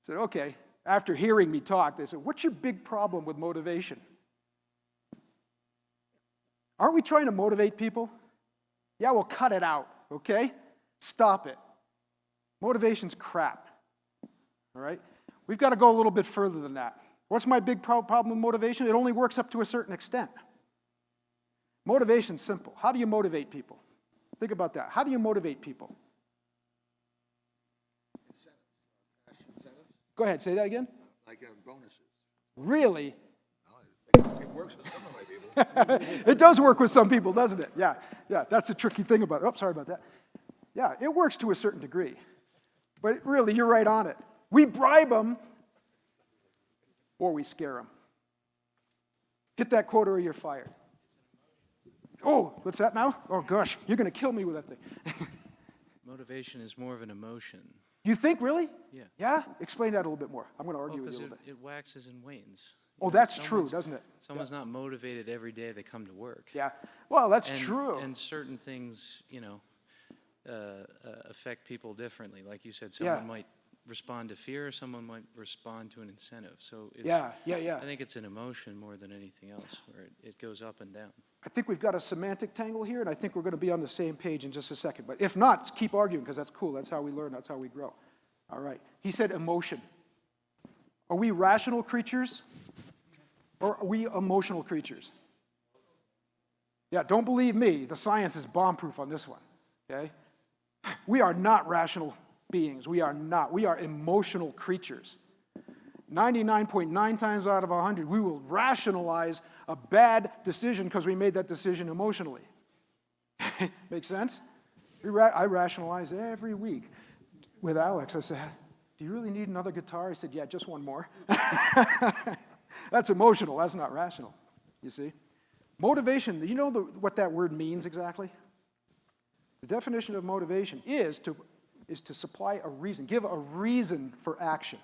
said, okay, after hearing me talk, they said, what's your big problem with motivation? Aren't we trying to motivate people? Yeah, well, cut it out, okay? Stop it. Motivation's crap, all right? We've got to go a little bit further than that. What's my big problem with motivation? It only works up to a certain extent. Motivation's simple. How do you motivate people? Think about that. How do you motivate people? Incentives. Go ahead, say that again. Like bonuses. Really? It works with some of my people. It does work with some people, doesn't it? Yeah, that's the tricky thing about it. Oh, sorry about that. Yeah, it works to a certain degree. But really, you're right on it. We bribe them or we scare them. Get that quota or you're fired. Oh, what's that now? Oh, gosh, you're going to kill me with that thing. Motivation is more of an emotion. You think, really? Yeah. Yeah? Explain that a little bit more. I'm going to argue with you a little bit. It waxes and wanes. Oh, that's true, doesn't it? Someone's not motivated every day they come to work. Yeah. Well, that's true. And certain things, affect people differently. Like you said, someone might respond to fear, someone might respond to an incentive. So it's, yeah. I think it's an emotion more than anything else, where it goes up and down. I think we've got a semantic tangle here, and I think we're going to be on the same page in just a second. But if not, let's keep arguing, because that's cool. That's how we learn. That's how we grow. All right. He said emotion. Are we rational creatures, or are we emotional creatures? Yeah, don't believe me. The science is bomb-proof on this one, okay? We are not rational beings. We are not. We are emotional creatures. 99.9 times out of 100, we will rationalize a bad decision because we made that decision emotionally. Make sense? I rationalize every week. With Alex, I said, do you really need another guitar? He said, yeah, just one more. That's emotional. That's not rational, you see? Motivation, you know what that word means exactly? The definition of motivation is to supply a reason, give a reason for action.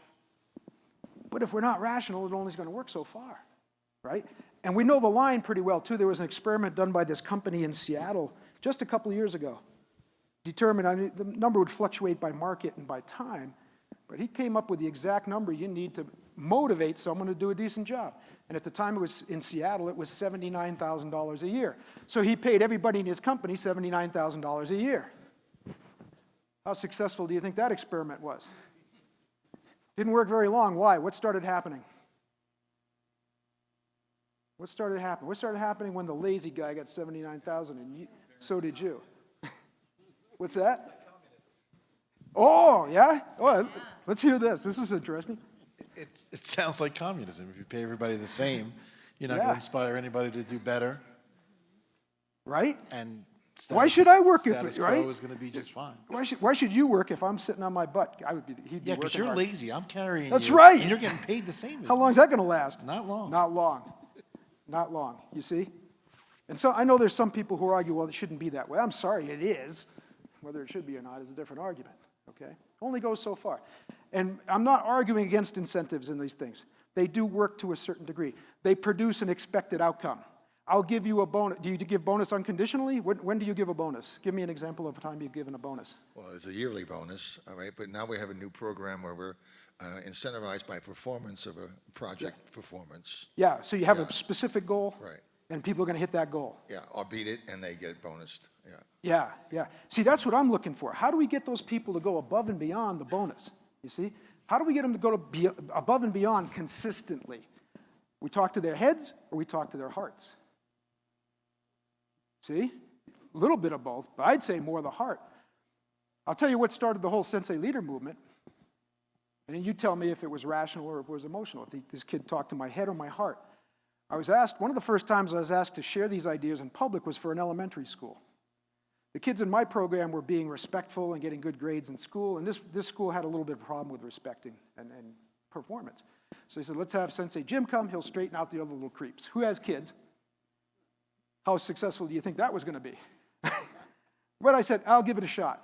But if we're not rational, it only is going to work so far, right? And we know the line pretty well, too. There was an experiment done by this company in Seattle just a couple of years ago. Determined, I mean, the number would fluctuate by market and by time, but he came up with the exact number you need to motivate someone to do a decent job. And at the time it was in Seattle, it was $79,000 a year. So he paid everybody in his company $79,000 a year. How successful do you think that experiment was? Didn't work very long. Why? What started happening? What started happening? What started happening when the lazy guy got $79,000 and so did you? What's that? Oh, yeah? Oh, let's hear this. This is interesting. It sounds like communism. If you pay everybody the same, you're not going to inspire anybody to do better. Right? And why should I work if status it, right? quo is going to be just fine. Why should you work if I'm sitting on my butt? He'd be Yeah, because working you're hard. lazy. I'm carrying That's you. right. And you're getting paid the same as How me. long is that going to last? Not long. Not long. Not long, you see? And so I know there's some people who argue, well, it shouldn't be that way. I'm sorry, it is. Whether it should be or not is a different argument, okay? Only goes so far. And I'm not arguing against incentives in these things. They do work to a certain degree. They produce an expected outcome. I'll give you a bonus. Do you give bonus unconditionally? When do you give a bonus? Give me an example of a time you've given a bonus. Well, it's a yearly bonus, all right, but now we have a new program where we're incentivized by performance of a project performance. Yeah, so you have a specific goal, Right. and people are going to hit that goal. Yeah, or beat it, and they get bonused, yeah. Yeah, yeah. See, that's what I'm looking for. How do we get those people to go above and beyond the bonus? You see? How do we get them to go above and beyond consistently? We talk to their heads or we talk to their hearts? See? A little bit of both, but I'd say more the heart. I'll tell you what started the whole Sensei Leader Movement, and then you tell me if it was rational or if it was emotional, if this kid talked to my head or my heart. I was asked, one of the first times I was asked to share these ideas in public was for an elementary school. The kids in my program were being respectful and getting good grades in school, and this school had a little bit of a problem with respecting and performance. So he said, let's have Sensei Jim come, he'll straighten out the other little creeps. Who has kids? How successful do you think that was going to be? But I said, I'll give it a shot.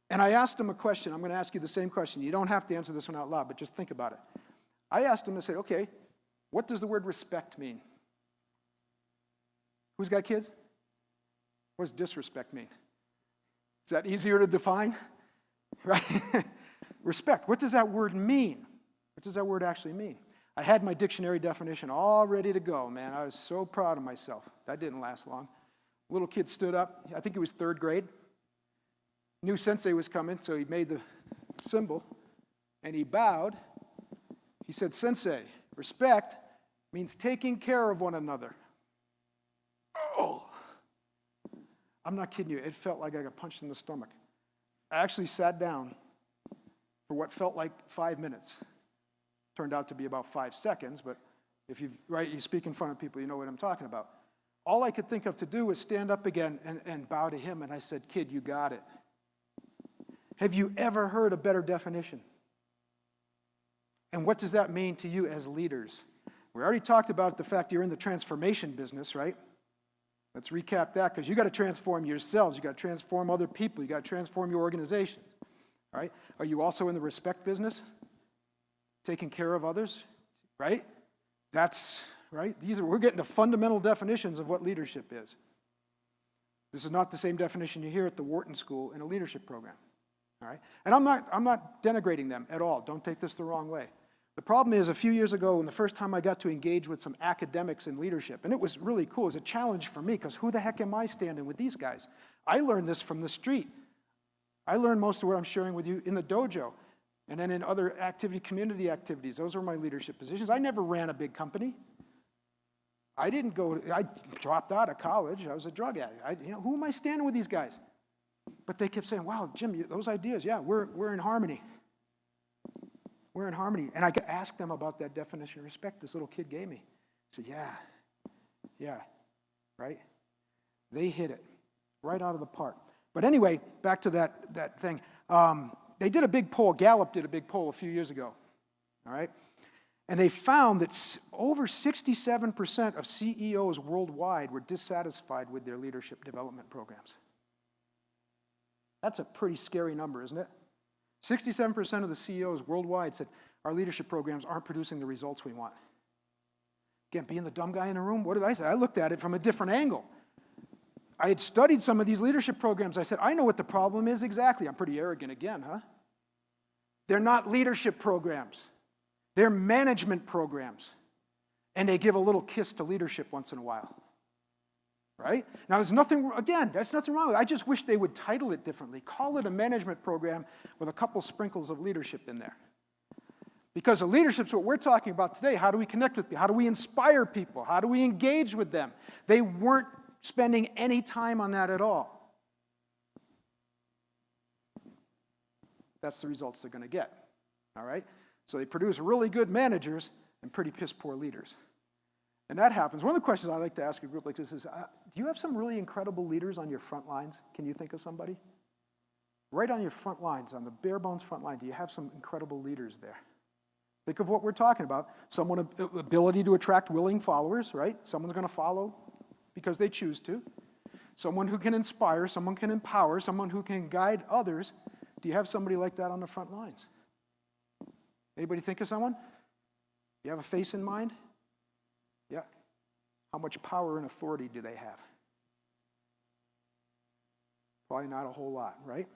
And I asked him a question. I'm going to ask you the same question. You don't have to answer this one out loud, but just think about it. I asked him, I said, okay, what does the word respect mean? Who's got kids? What does disrespect mean? Is that easier to define? Right? Respect. What does that word mean? What does that word actually mean? I had my dictionary definition all ready to go, man. I was so proud of myself. That didn't last long. Little kid stood up. I think it was 3rd grade. Knew Sensei was coming, so he made the symbol, and he bowed. He said, Sensei, respect means taking care of one another. Oh, I'm not kidding you. It felt like I got punched in the stomach. I actually sat down for what felt like 5 minutes. Turned out to be about 5 seconds, but if you speak in front of people, you know what I'm talking about. All I could think of to do was stand up again and bow to him, and I said, kid, you got it. Have you ever heard a better definition? And what does that mean to you as leaders? We already talked about the fact you're in the transformation business, right? Let's recap that, because you got to transform yourselves. You got to transform other people. You got to transform your organizations. All right? Are you also in the respect business? Taking care of others, right? That's right. We're getting the fundamental definitions of what leadership is. This is not the same definition you hear at the Wharton School in a leadership program. All right? And I'm not denigrating them at all. Don't take this the wrong way. The problem is, a few years ago, when the first time I got to engage with some academics in leadership, and it was really cool. It was a challenge for me, because who the heck am I standing with these guys? I learned this from the street. I learned most of what I'm sharing with you in the dojo, and then in other community activities. Those were my leadership positions. I never ran a big company. I dropped out of college. I was a drug addict. Who am I standing with these guys? But they kept saying, wow, Jim, those ideas, yeah, we're in harmony. We're in harmony. And I asked them about that definition of respect this little kid gave me. I said, yeah, right? They hit it right out of the park. But anyway, back to that thing. They did a big poll. Gallup did a big poll a few years ago, all right? And they found that over 67% of CEOs worldwide were dissatisfied with their leadership development programs. That's a pretty scary number, isn't it? 67% of the CEOs worldwide said, our leadership programs aren't producing the results we want. Again, being the dumb guy in the room, what did I say? I looked at it from a different angle. I had studied some of these leadership programs. I said, I know what the problem is exactly. I'm pretty arrogant again, huh? They're not leadership programs. They're management programs. And they give a little kiss to leadership once in a while. Right? Now, there's nothing, again, that's nothing wrong with it. I just wish they would title it differently. Call it a management program with a couple sprinkles of leadership in there. Because the leadership's what we're talking about today. How do we connect with people? How do we inspire people? How do we engage with them? They weren't spending any time on that at all. That's the results they're going to get. All right? So they produce really good managers and pretty piss-poor leaders. And that happens. One of the questions I like to ask a group like this is, do you have some really incredible leaders on your front lines? Can you think of somebody? Right on your front lines, on the bare bones front line, do you have some incredible leaders there? Think of what we're talking about. Someone, ability to attract willing followers, right? Someone's going to follow because they choose to. Someone who can inspire, someone can empower, someone who can guide others. Do you have somebody like that on the front lines? Anybody think of someone? You have a face in mind? Yeah. How much power and authority do they have? Probably not a whole lot, right?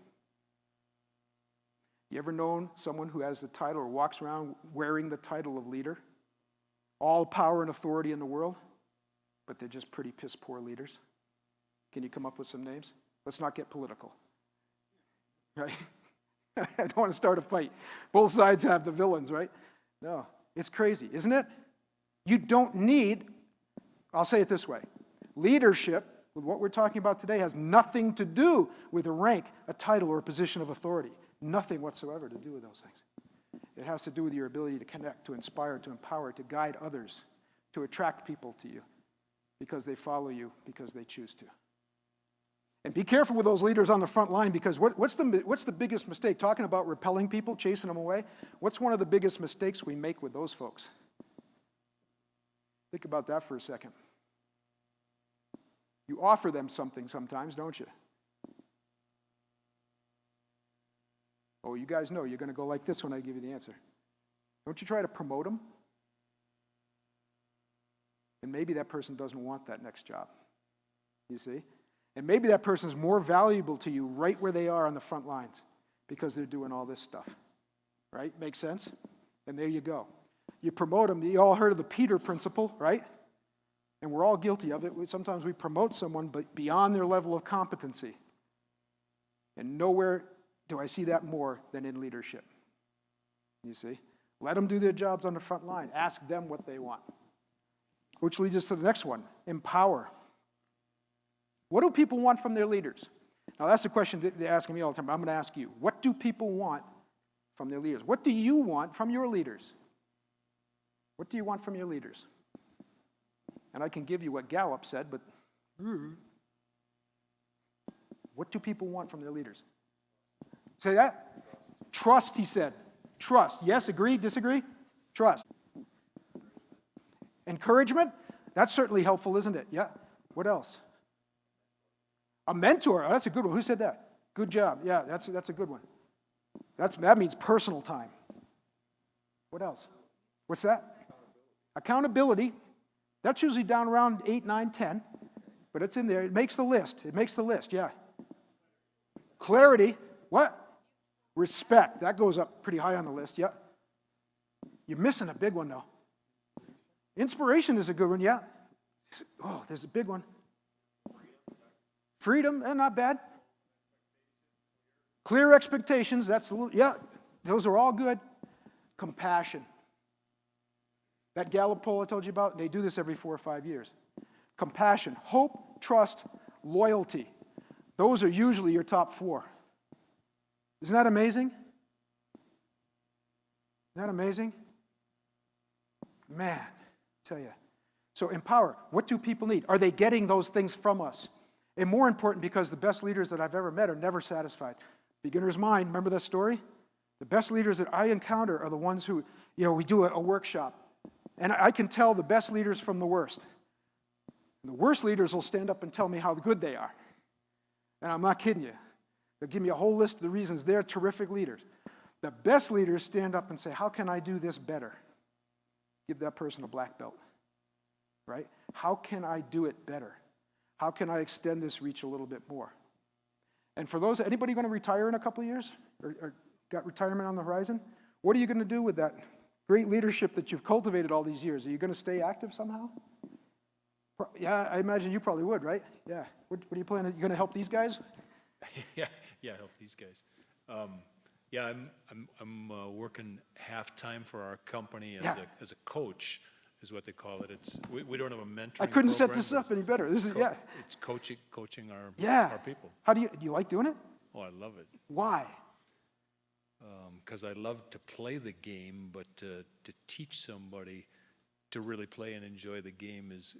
You ever known someone who has the title or walks around wearing the title of leader? All power and authority in the world, but they're just pretty piss-poor leaders? Can you come up with some names? Let's not get political. Right? I don't want to start a fight. Both sides have the villains, right? No, it's crazy, isn't it? You don't need, I'll say it this way, leadership, with what we're talking about today, has nothing to do with a rank, a title, or a position of authority. Nothing whatsoever to do with those things. It has to do with your ability to connect, to inspire, to empower, to guide others, to attract people to you because they follow you, because they choose to. And be careful with those leaders on the front line, because what's the biggest mistake? Talking about repelling people, chasing them away, what's one of the biggest mistakes we make with those folks? Think about that for a second. You offer them something sometimes, don't you? Oh, you guys know you're going to go like this when I give you the answer. Don't you try to promote them? And maybe that person doesn't want that next job. You see? And maybe that person is more valuable to you right where they are on the front lines because they're doing all this stuff. Right? Make sense? And there you go. You promote them. You all heard of the Peter principle, right? And we're all guilty of it. Sometimes we promote someone but beyond their level of competency. And nowhere do I see that more than in leadership. You see? Let them do their jobs on the front line. Ask them what they want. Which leads us to the next one, empower. What do people want from their leaders? Now, that's the question they're asking me all the time, but I'm going to ask you. What do people want from their leaders? What do you want from your leaders? What do you want from your leaders? And I can give you what Gallup said, but what do people want from their leaders? Say that? Trust, he said. Trust. Yes, agree, disagree? Trust. Encouragement? That's certainly helpful, isn't it? Yeah. What else? A mentor. Oh, that's a good one. Who said that? Good job. Yeah, that's a good one. That means personal time. What else? What's that? Accountability. That's usually down around 8, 9, 10, but it's in there. It makes the list. It makes the list, yeah. Clarity. What? Respect. That goes up pretty high on the list, yeah. You're missing a big one, though. Inspiration is a good one, yeah. Oh, there's a big one. Freedom, not bad. Clear expectations, that's a little, yeah, those are all good. Compassion. That Gallup poll I told you about, they do this every 4 or 5 years. Compassion, hope, trust, loyalty. Those are usually your top 4. Isn't that amazing? Isn't that amazing? Man, I tell you. So empower. What do people need? Are they getting those things from us? And more important, because the best leaders that I've ever met are never satisfied. Beginner's mind, remember that story? The best leaders that I encounter are the ones who, we do a workshop. And I can tell the best leaders from the worst. The worst leaders will stand up and tell me how good they are. And I'm not kidding you. They'll give me a whole list of the reasons they're terrific leaders. The best leaders stand up and say, how can I do this better? Give that person a black belt, right? How can I do it better? How can I extend this reach a little bit more? And for those, anybody going to retire in a couple of years? Or got retirement on the horizon? What are you going to do with that great leadership that you've cultivated all these years? Are you going to stay active somehow? Yeah, I imagine you probably would, right? Yeah. What are you planning? You going to help these guys? Yeah, help these guys. Yeah, I'm working half-time for our company as a coach, is what they call it. It's we don't have a mentoring I couldn't set program, this up any better. This is It's coaching our people. How do you like doing it? Oh, I love it. Why? Because I love to play the game, but to teach somebody to really play and enjoy the game is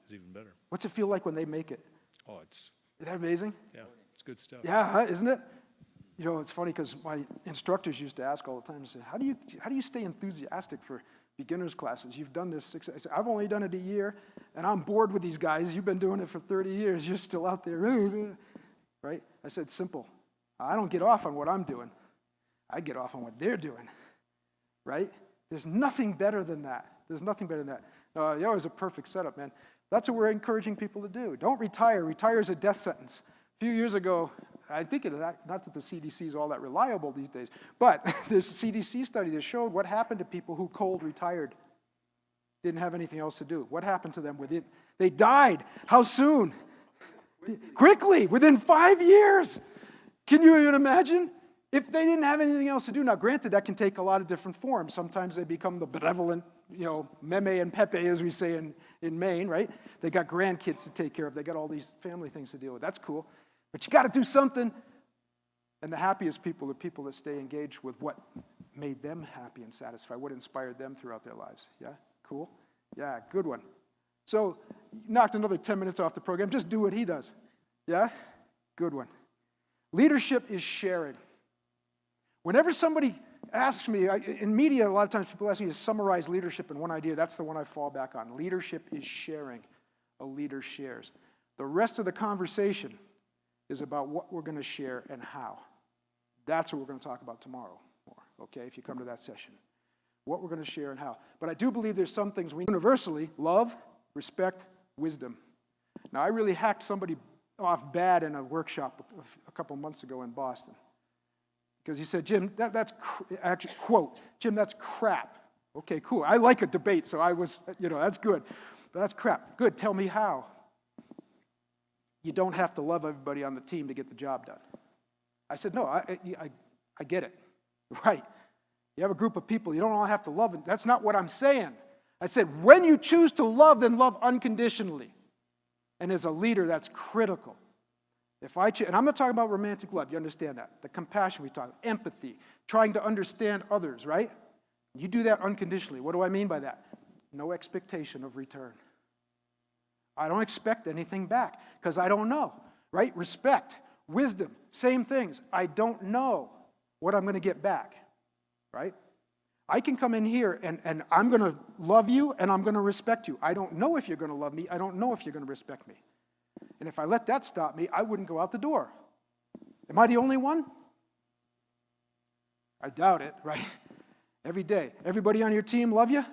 even better. What's it feel like when they make it? Oh, it's Isn't that amazing? yeah, it's good stuff. Yeah, isn't it? It's funny because my instructors used to ask all the time, and say, how do you stay enthusiastic for beginners classes? You've done this I said, I've only done it a year, and I'm bored with these guys. You've been doing it for 30 years. You're still out there, right? I said, simple. I don't get off on what I'm doing. I get off on what they're doing, right? There's nothing better than that. There's nothing better than that. It was a perfect setup, man. That's what we're encouraging people to do. Don't retire. Retire is a death sentence. A few years ago, I think not that the CDC is all that reliable these days, but there's a CDC study that showed what happened to people who cold retired, didn't have anything else to do. What happened to them? They died. How soon? Quickly, within 5 years. Can you even imagine? If they didn't have anything else to do, now granted, that can take a lot of different forms. Sometimes they become the benevolent, Meme and Pepe, as we say in Maine, right? They got grandkids to take care of. They got all these family things to deal with. That's cool. But you got to do something. And the happiest people are people that stay engaged with what made them happy and satisfied, what inspired them throughout their lives. Yeah? Cool? Yeah, good one. So, knocked another 10 minutes off the program. Just do what he does. Yeah? Good one. Leadership is sharing. Whenever somebody asks me, in media, a lot of times people ask me to summarize leadership in one idea. That's the one I fall back on. Leadership is sharing. A leader shares. The rest of the conversation is about what we're going to share and how. That's what we're going to talk about tomorrow more, okay, if you come to that session. What we're going to share and how. But I do believe there's some things we universally love, respect, wisdom. Now, I really hacked somebody off bad in a workshop a couple months ago in Boston. Because he said, Jim, actually, quote, Jim, that's crap. Okay, cool. I like a debate, so I was, that's good. But that's crap. Good, tell me how. You don't have to love everybody on the team to get the job done. I said, no, I get it. Right. You have a group of people, you don't all have to love them. That's not what I'm saying. I said, when you choose to love, then love unconditionally. And as a leader, that's critical. And I'm not talking about romantic love, you understand that. The compassion we talk about, empathy, trying to understand others, right? You do that unconditionally. What do I mean by that? No expectation of return. I don't expect anything back because I don't know, right? Respect, wisdom, same things. I don't know what I'm going to get back, right? I can come in here and I'm going to love you and I'm going to respect you. I don't know if you're going to love me. I don't know if you're going to respect me. And if I let that stop me, I wouldn't go out the door. Am I the only one? I doubt it, right? Every day. Everybody on your team love you?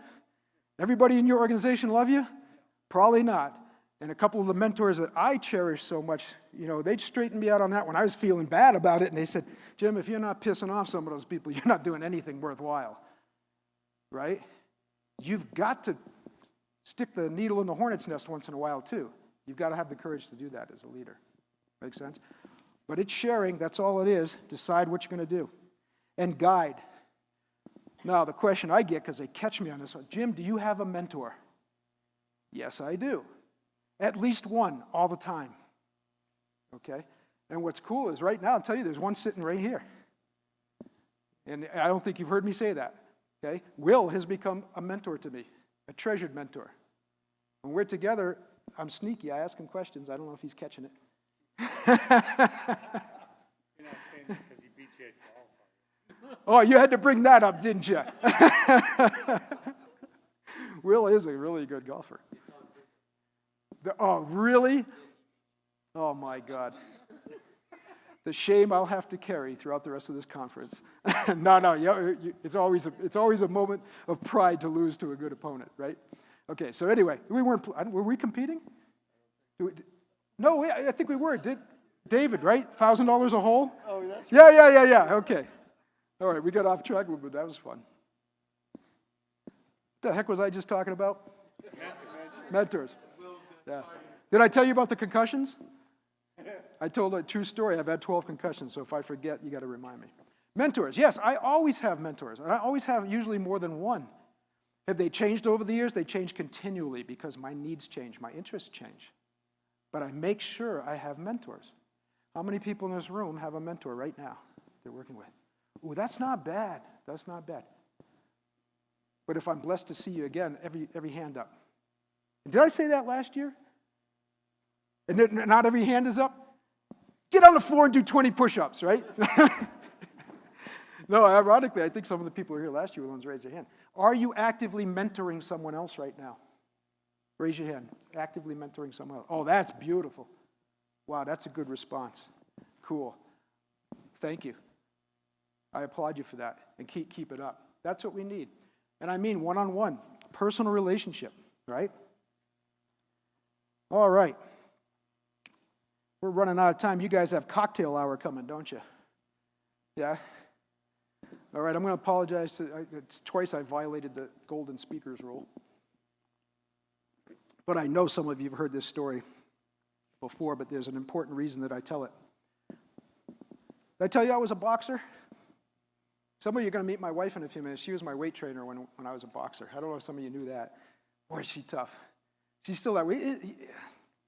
Everybody in your organization love you? Probably not. And a couple of the mentors that I cherish so much, they straightened me out on that when I was feeling bad about it. And they said, Jim, if you're not pissing off some of those people, you're not doing anything worthwhile, right? You've got to stick the needle in the hornet's nest once in a while, too. You've got to have the courage to do that as a leader. Make sense? But it's sharing. That's all it is. Decide what you're going to do. And guide. Now, the question I get, because they catch me on this, Jim, do you have a mentor? Yes, I do. At least one, all the time. Okay? And what's cool is right now, I'll tell you, there's one sitting right here. And I don't think you've heard me say that. Okay? Will has become a mentor to me, a treasured mentor. When we're together, I'm sneaky. I ask him questions. I don't know if he's catching it. You're not saying that because he beat you at golf. Oh, you had to bring that up, didn't you? Will is a really good golfer. Oh, really? Oh, my God. The shame I'll have to carry throughout the rest of this conference. No, it's always a moment of pride to lose to a good opponent, right? Okay, so anyway, were we competing? No, I think we were. David, right? $1,000 a hole? Oh, that's right. Yeah. Okay. All right, we got off track a little bit. That was fun. What the heck was I just talking about? Mentors. Yeah. Did I tell you about the concussions? I told a true story. I've had 12 concussions, so if I forget, you got to remind me. Mentors. Yes, I always have mentors, and I always have usually more than one. Have they changed over the years? They change continually because my needs change, my interests change. But I make sure I have mentors. How many people in this room have a mentor right now they're working with? Ooh, that's not bad. That's not bad. But if I'm blessed to see you again, every hand up. Did I say that last year? And not every hand is up? Get on the floor and do 20 push-ups, right? No, ironically, I think some of the people who were here last year were the ones who raised their hand. Are you actively mentoring someone else right now? Raise your hand. Actively mentoring someone else. Oh, that's beautiful. Wow, that's a good response. Cool. Thank you. I applaud you for that, and keep it up. That's what we need. And I mean one-on-one, personal relationship, right? All right. We're running out of time. You guys have cocktail hour coming, don't you? Yeah? All right, I'm going to apologize. It's twice I violated the golden speakers rule. But I know some of you have heard this story before, but there's an important reason that I tell it. Did I tell you I was a boxer? Some of you are going to meet my wife in a few minutes. She was my weight trainer when I was a boxer. I don't know if some of you knew that. Boy, is she tough. She's still that way.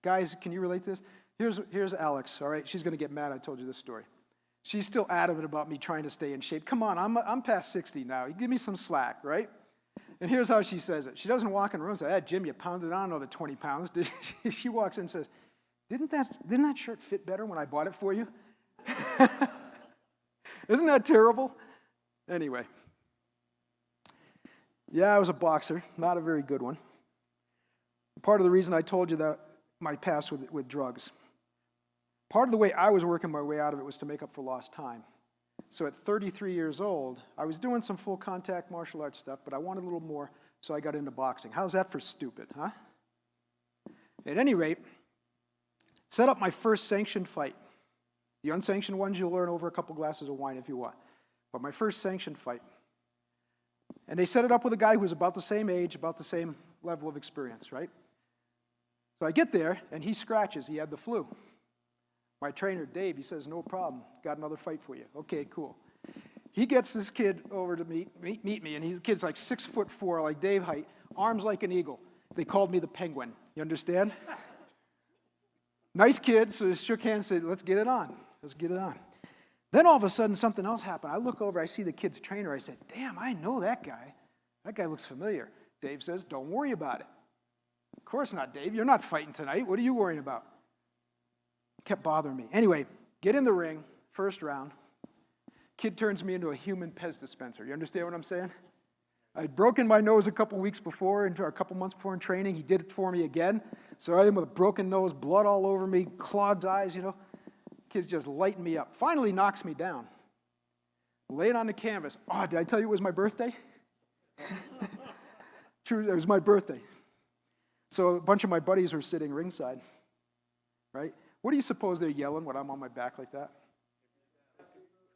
Guys, can you relate to this? Here's Alex, all right? She's going to get mad I told you this story. She's still adamant about me trying to stay in shape. Come on, I'm past 60 now. You give me some slack, right? And here's how she says it. She doesn't walk in the room and say, Jim, you pounded on another 20 pounds. She walks in and says, didn't that shirt fit better when I bought it for you? Isn't that terrible? Anyway. Yeah, I was a boxer, not a very good one. Part of the reason I told you that my past with drugs. Part of the way I was working my way out of it was to make up for lost time. So at 33 years old, I was doing some full contact martial arts stuff, but I wanted a little more, so I got into boxing. How's that for stupid, huh? At any rate, set up my first sanctioned fight. The unsanctioned ones you'll learn over a couple glasses of wine if you want. But my first sanctioned fight. And they set it up with a guy who was about the same age, about the same level of experience, right? So I get there, and he scratches. He had the flu. My trainer, Dave, he says, no problem. Got another fight for you. Okay, cool. He gets this kid over to meet me, and the kid's like 6'4", like Dave height, arms like an eagle. They called me the Penguin. You understand? Nice kid, so he shook hands and said, let's get it on. Let's get it on. Then all of a sudden, something else happened. I look over, I see the kid's trainer. I said, damn, I know that guy. That guy looks familiar. Dave says, don't worry about it. Of course not, Dave. You're not fighting tonight. What are you worrying about? Kept bothering me. Anyway, get in the ring, first round. Kid turns me into a human Pez dispenser. You understand what I'm saying? I'd broken my nose a couple weeks before, or a couple months before in training. He did it for me again. So I am with a broken nose, blood all over me, clogged eyes, Kid's just lighting me up. Finally knocks me down. Laying on the canvas. Oh, did I tell you it was my birthday? True, it was my birthday. So a bunch of my buddies were sitting ringside, right? What do you suppose they're yelling when I'm on my back like that?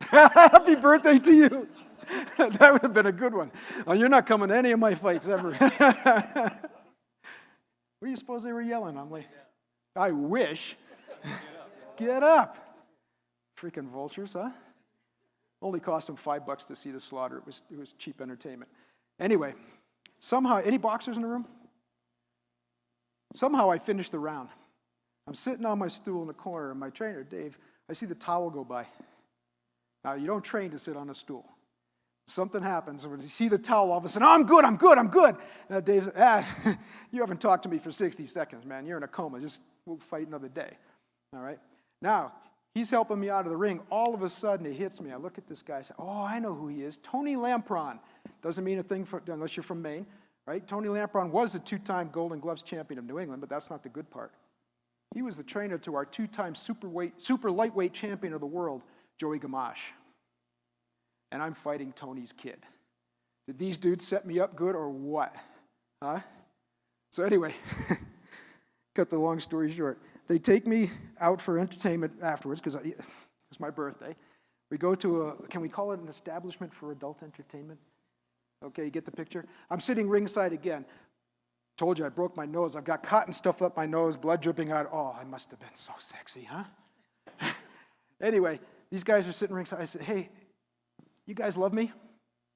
Happy birthday to you. That would have been a good one. Oh, you're not coming to any of my fights ever. What do you suppose they were yelling? I'm like, I wish. Get up. Freaking vultures, huh? Only cost them $5 to see the slaughter. It was cheap entertainment. Anyway, somehow, any boxers in the room? Somehow I finished the round. I'm sitting on my stool in the corner, and my trainer, Dave, I see the towel go by. Now, you don't train to sit on a stool. Something happens, and when you see the towel, all of a sudden, oh, I'm good. Now, Dave said, you haven't talked to me for 60 seconds, man. You're in a coma. We'll fight another day. All right? Now, he's helping me out of the ring. All of a sudden, it hits me. I look at this guy and say, oh, I know who he is. Tony Lampron. Doesn't mean a thing unless you're from Maine, right? Tony Lampron was the 2-time Golden Gloves champion of New England, but that's not the good part. He was the trainer to our 2-time super lightweight champion of the world, Joey Gamache. And I'm fighting Tony's kid. Did these dudes set me up good or what? Huh? So anyway, cut the long story short. They take me out for entertainment afterwards because it's my birthday. We go to can we call it an establishment for adult entertainment? Okay, you get the picture? I'm sitting ringside again. Told you I broke my nose. I've got cotton stuff up my nose, blood dripping out. Oh, I must have been so sexy, huh? Anyway, these guys are sitting ringside. I said, hey, you guys love me?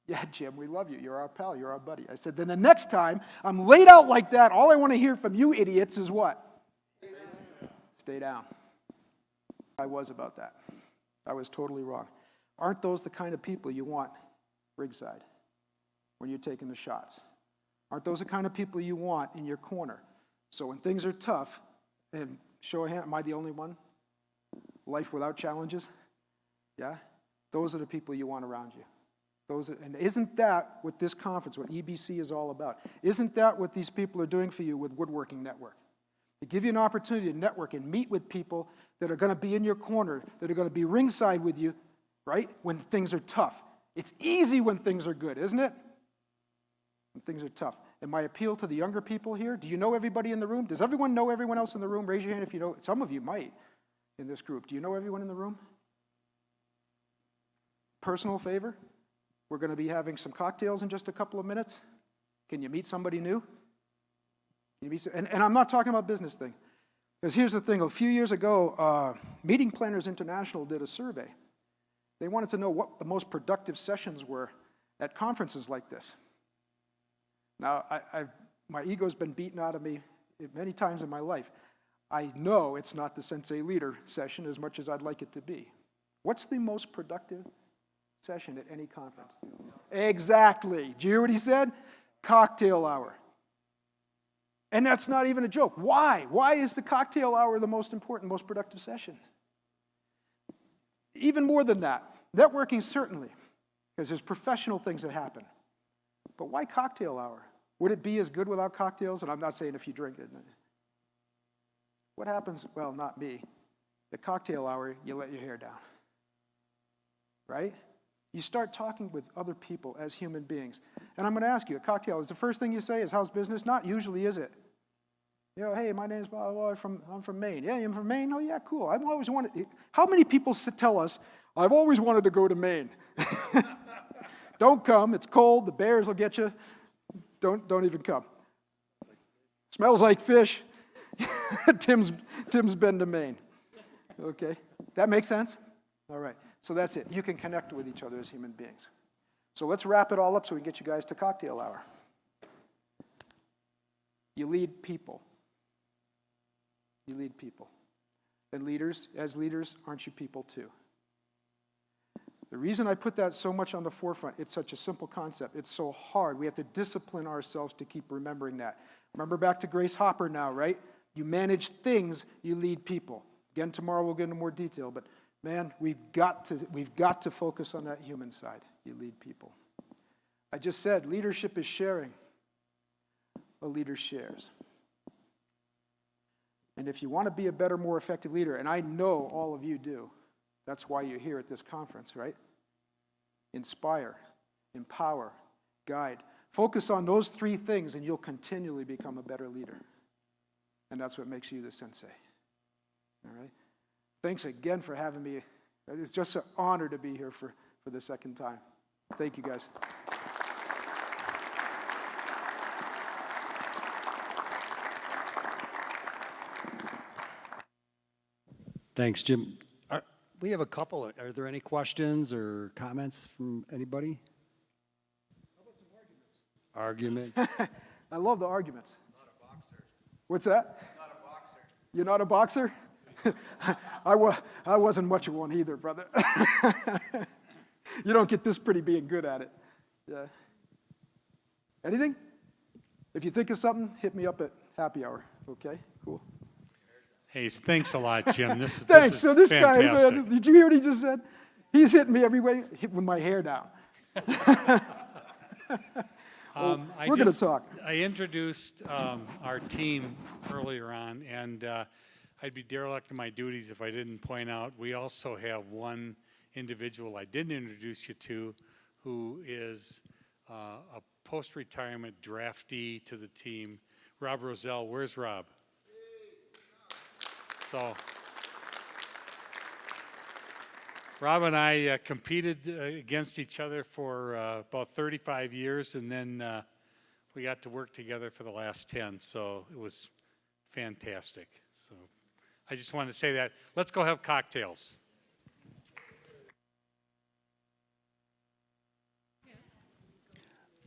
Yeah, Jim, we love you. You're our pal. You're our buddy. I said, then the next time I'm laid out like that, all I want to hear from you idiots is what? Stay down. I was about that. I was totally wrong. Aren't those the kind of people you want ringside when you're taking the shots? Aren't those the kind of people you want in your corner? So when things are tough, and show of hand, am I the only one? Life without challenges? Yeah? Those are the people you want around you. And isn't that what this conference, what EBC is all about? Isn't that what these people are doing for you with Woodworking Network? They give you an opportunity to network and meet with people that are going to be in your corner, that are going to be ringside with you, right, when things are tough. It's easy when things are good, isn't it? When things are tough. And my appeal to the younger people here, do you know everybody in the room? Does everyone know everyone else in the room? Raise your hand if you know. Some of you might in this group. Do you know everyone in the room? Personal favor? We're going to be having some cocktails in just a couple of minutes. Can you meet somebody new? And I'm not talking about business thing. Because here's the thing. A few years ago, Meeting Planners International did a survey. They wanted to know what the most productive sessions were at conferences like this. Now, my ego's been beaten out of me many times in my life. I know it's not the Sensei Leader session as much as I'd like it to be. What's the most productive session at any conference? Exactly. Do you hear what he said? Cocktail hour. And that's not even a joke. Why? Why is the cocktail hour the most important, most productive session? Even more than that, networking certainly, because there's professional things that happen. But why cocktail hour? Would it be as good without cocktails? And I'm not saying if you drink it. What happens? Well, not me. The cocktail hour, you let your hair down. Right? You start talking with other people as human beings. And I'm going to ask you, a cocktail, is the first thing you say is, how's business? Not usually, is it? You know, hey, my name's Bob, I'm from Maine. Yeah, you're from Maine? Oh, yeah, cool. I've always wanted, how many people tell us, I've always wanted to go to Maine? Don't come, it's cold, the bears will get you. Don't even come. Smells like fish. Tim's been to Maine. Okay, that makes sense? All right, so that's it. You can connect with each other as human beings. So let's wrap it all up so we can get you guys to cocktail hour. You lead people. You lead people. And leaders, as leaders, aren't you people too? The reason I put that so much on the forefront, it's such a simple concept. It's so hard. We have to discipline ourselves to keep remembering that. Remember back to Grace Hopper now, right? You manage things, you lead people. Again, tomorrow we'll get into more detail, but man, we've got to focus on that human side. You lead people. I just said leadership is sharing. A leader shares. And if you want to be a better, more effective leader, and I know all of you do, that's why you're here at this conference, right? Inspire, empower, guide. Focus on those three things and you'll continually become a better leader. And that's what makes you the sensei. All right? Thanks again for having me. It's just an honor to be here for the second time. Thank you, guys. Thanks, Jim. We have a couple. Are there any questions or comments from anybody? Arguments? I love the arguments. What's that? You're not a boxer? I wasn't much of one either, brother. You don't get this pretty being good at it. Yeah. Anything? If you think of something, hit me up at happy hour. Okay, cool. Hey, thanks a lot, Jim. This was Thanks. So this fantastic. guy, did you hear what he just said? He's hitting me every way with my hair down. We're going to talk. I introduced our team earlier on, and I'd be derelict in my duties if I didn't point out we also have one individual I didn't introduce you to, who is a post-retirement draftee to the team, Rob Roselle. Where's Rob? So, Rob and I competed against each other for about 35 years, and then we got to work together for the last 10, so it was fantastic. So I just wanted to say that. Let's go have cocktails.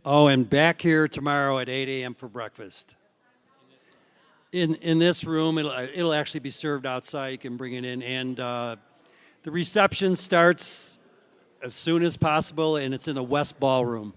Oh, and back here tomorrow at 8 a.m. for breakfast. In this room, it'll actually be served outside. You can bring it in, and the reception starts as soon as possible, and it's in the West Ballroom.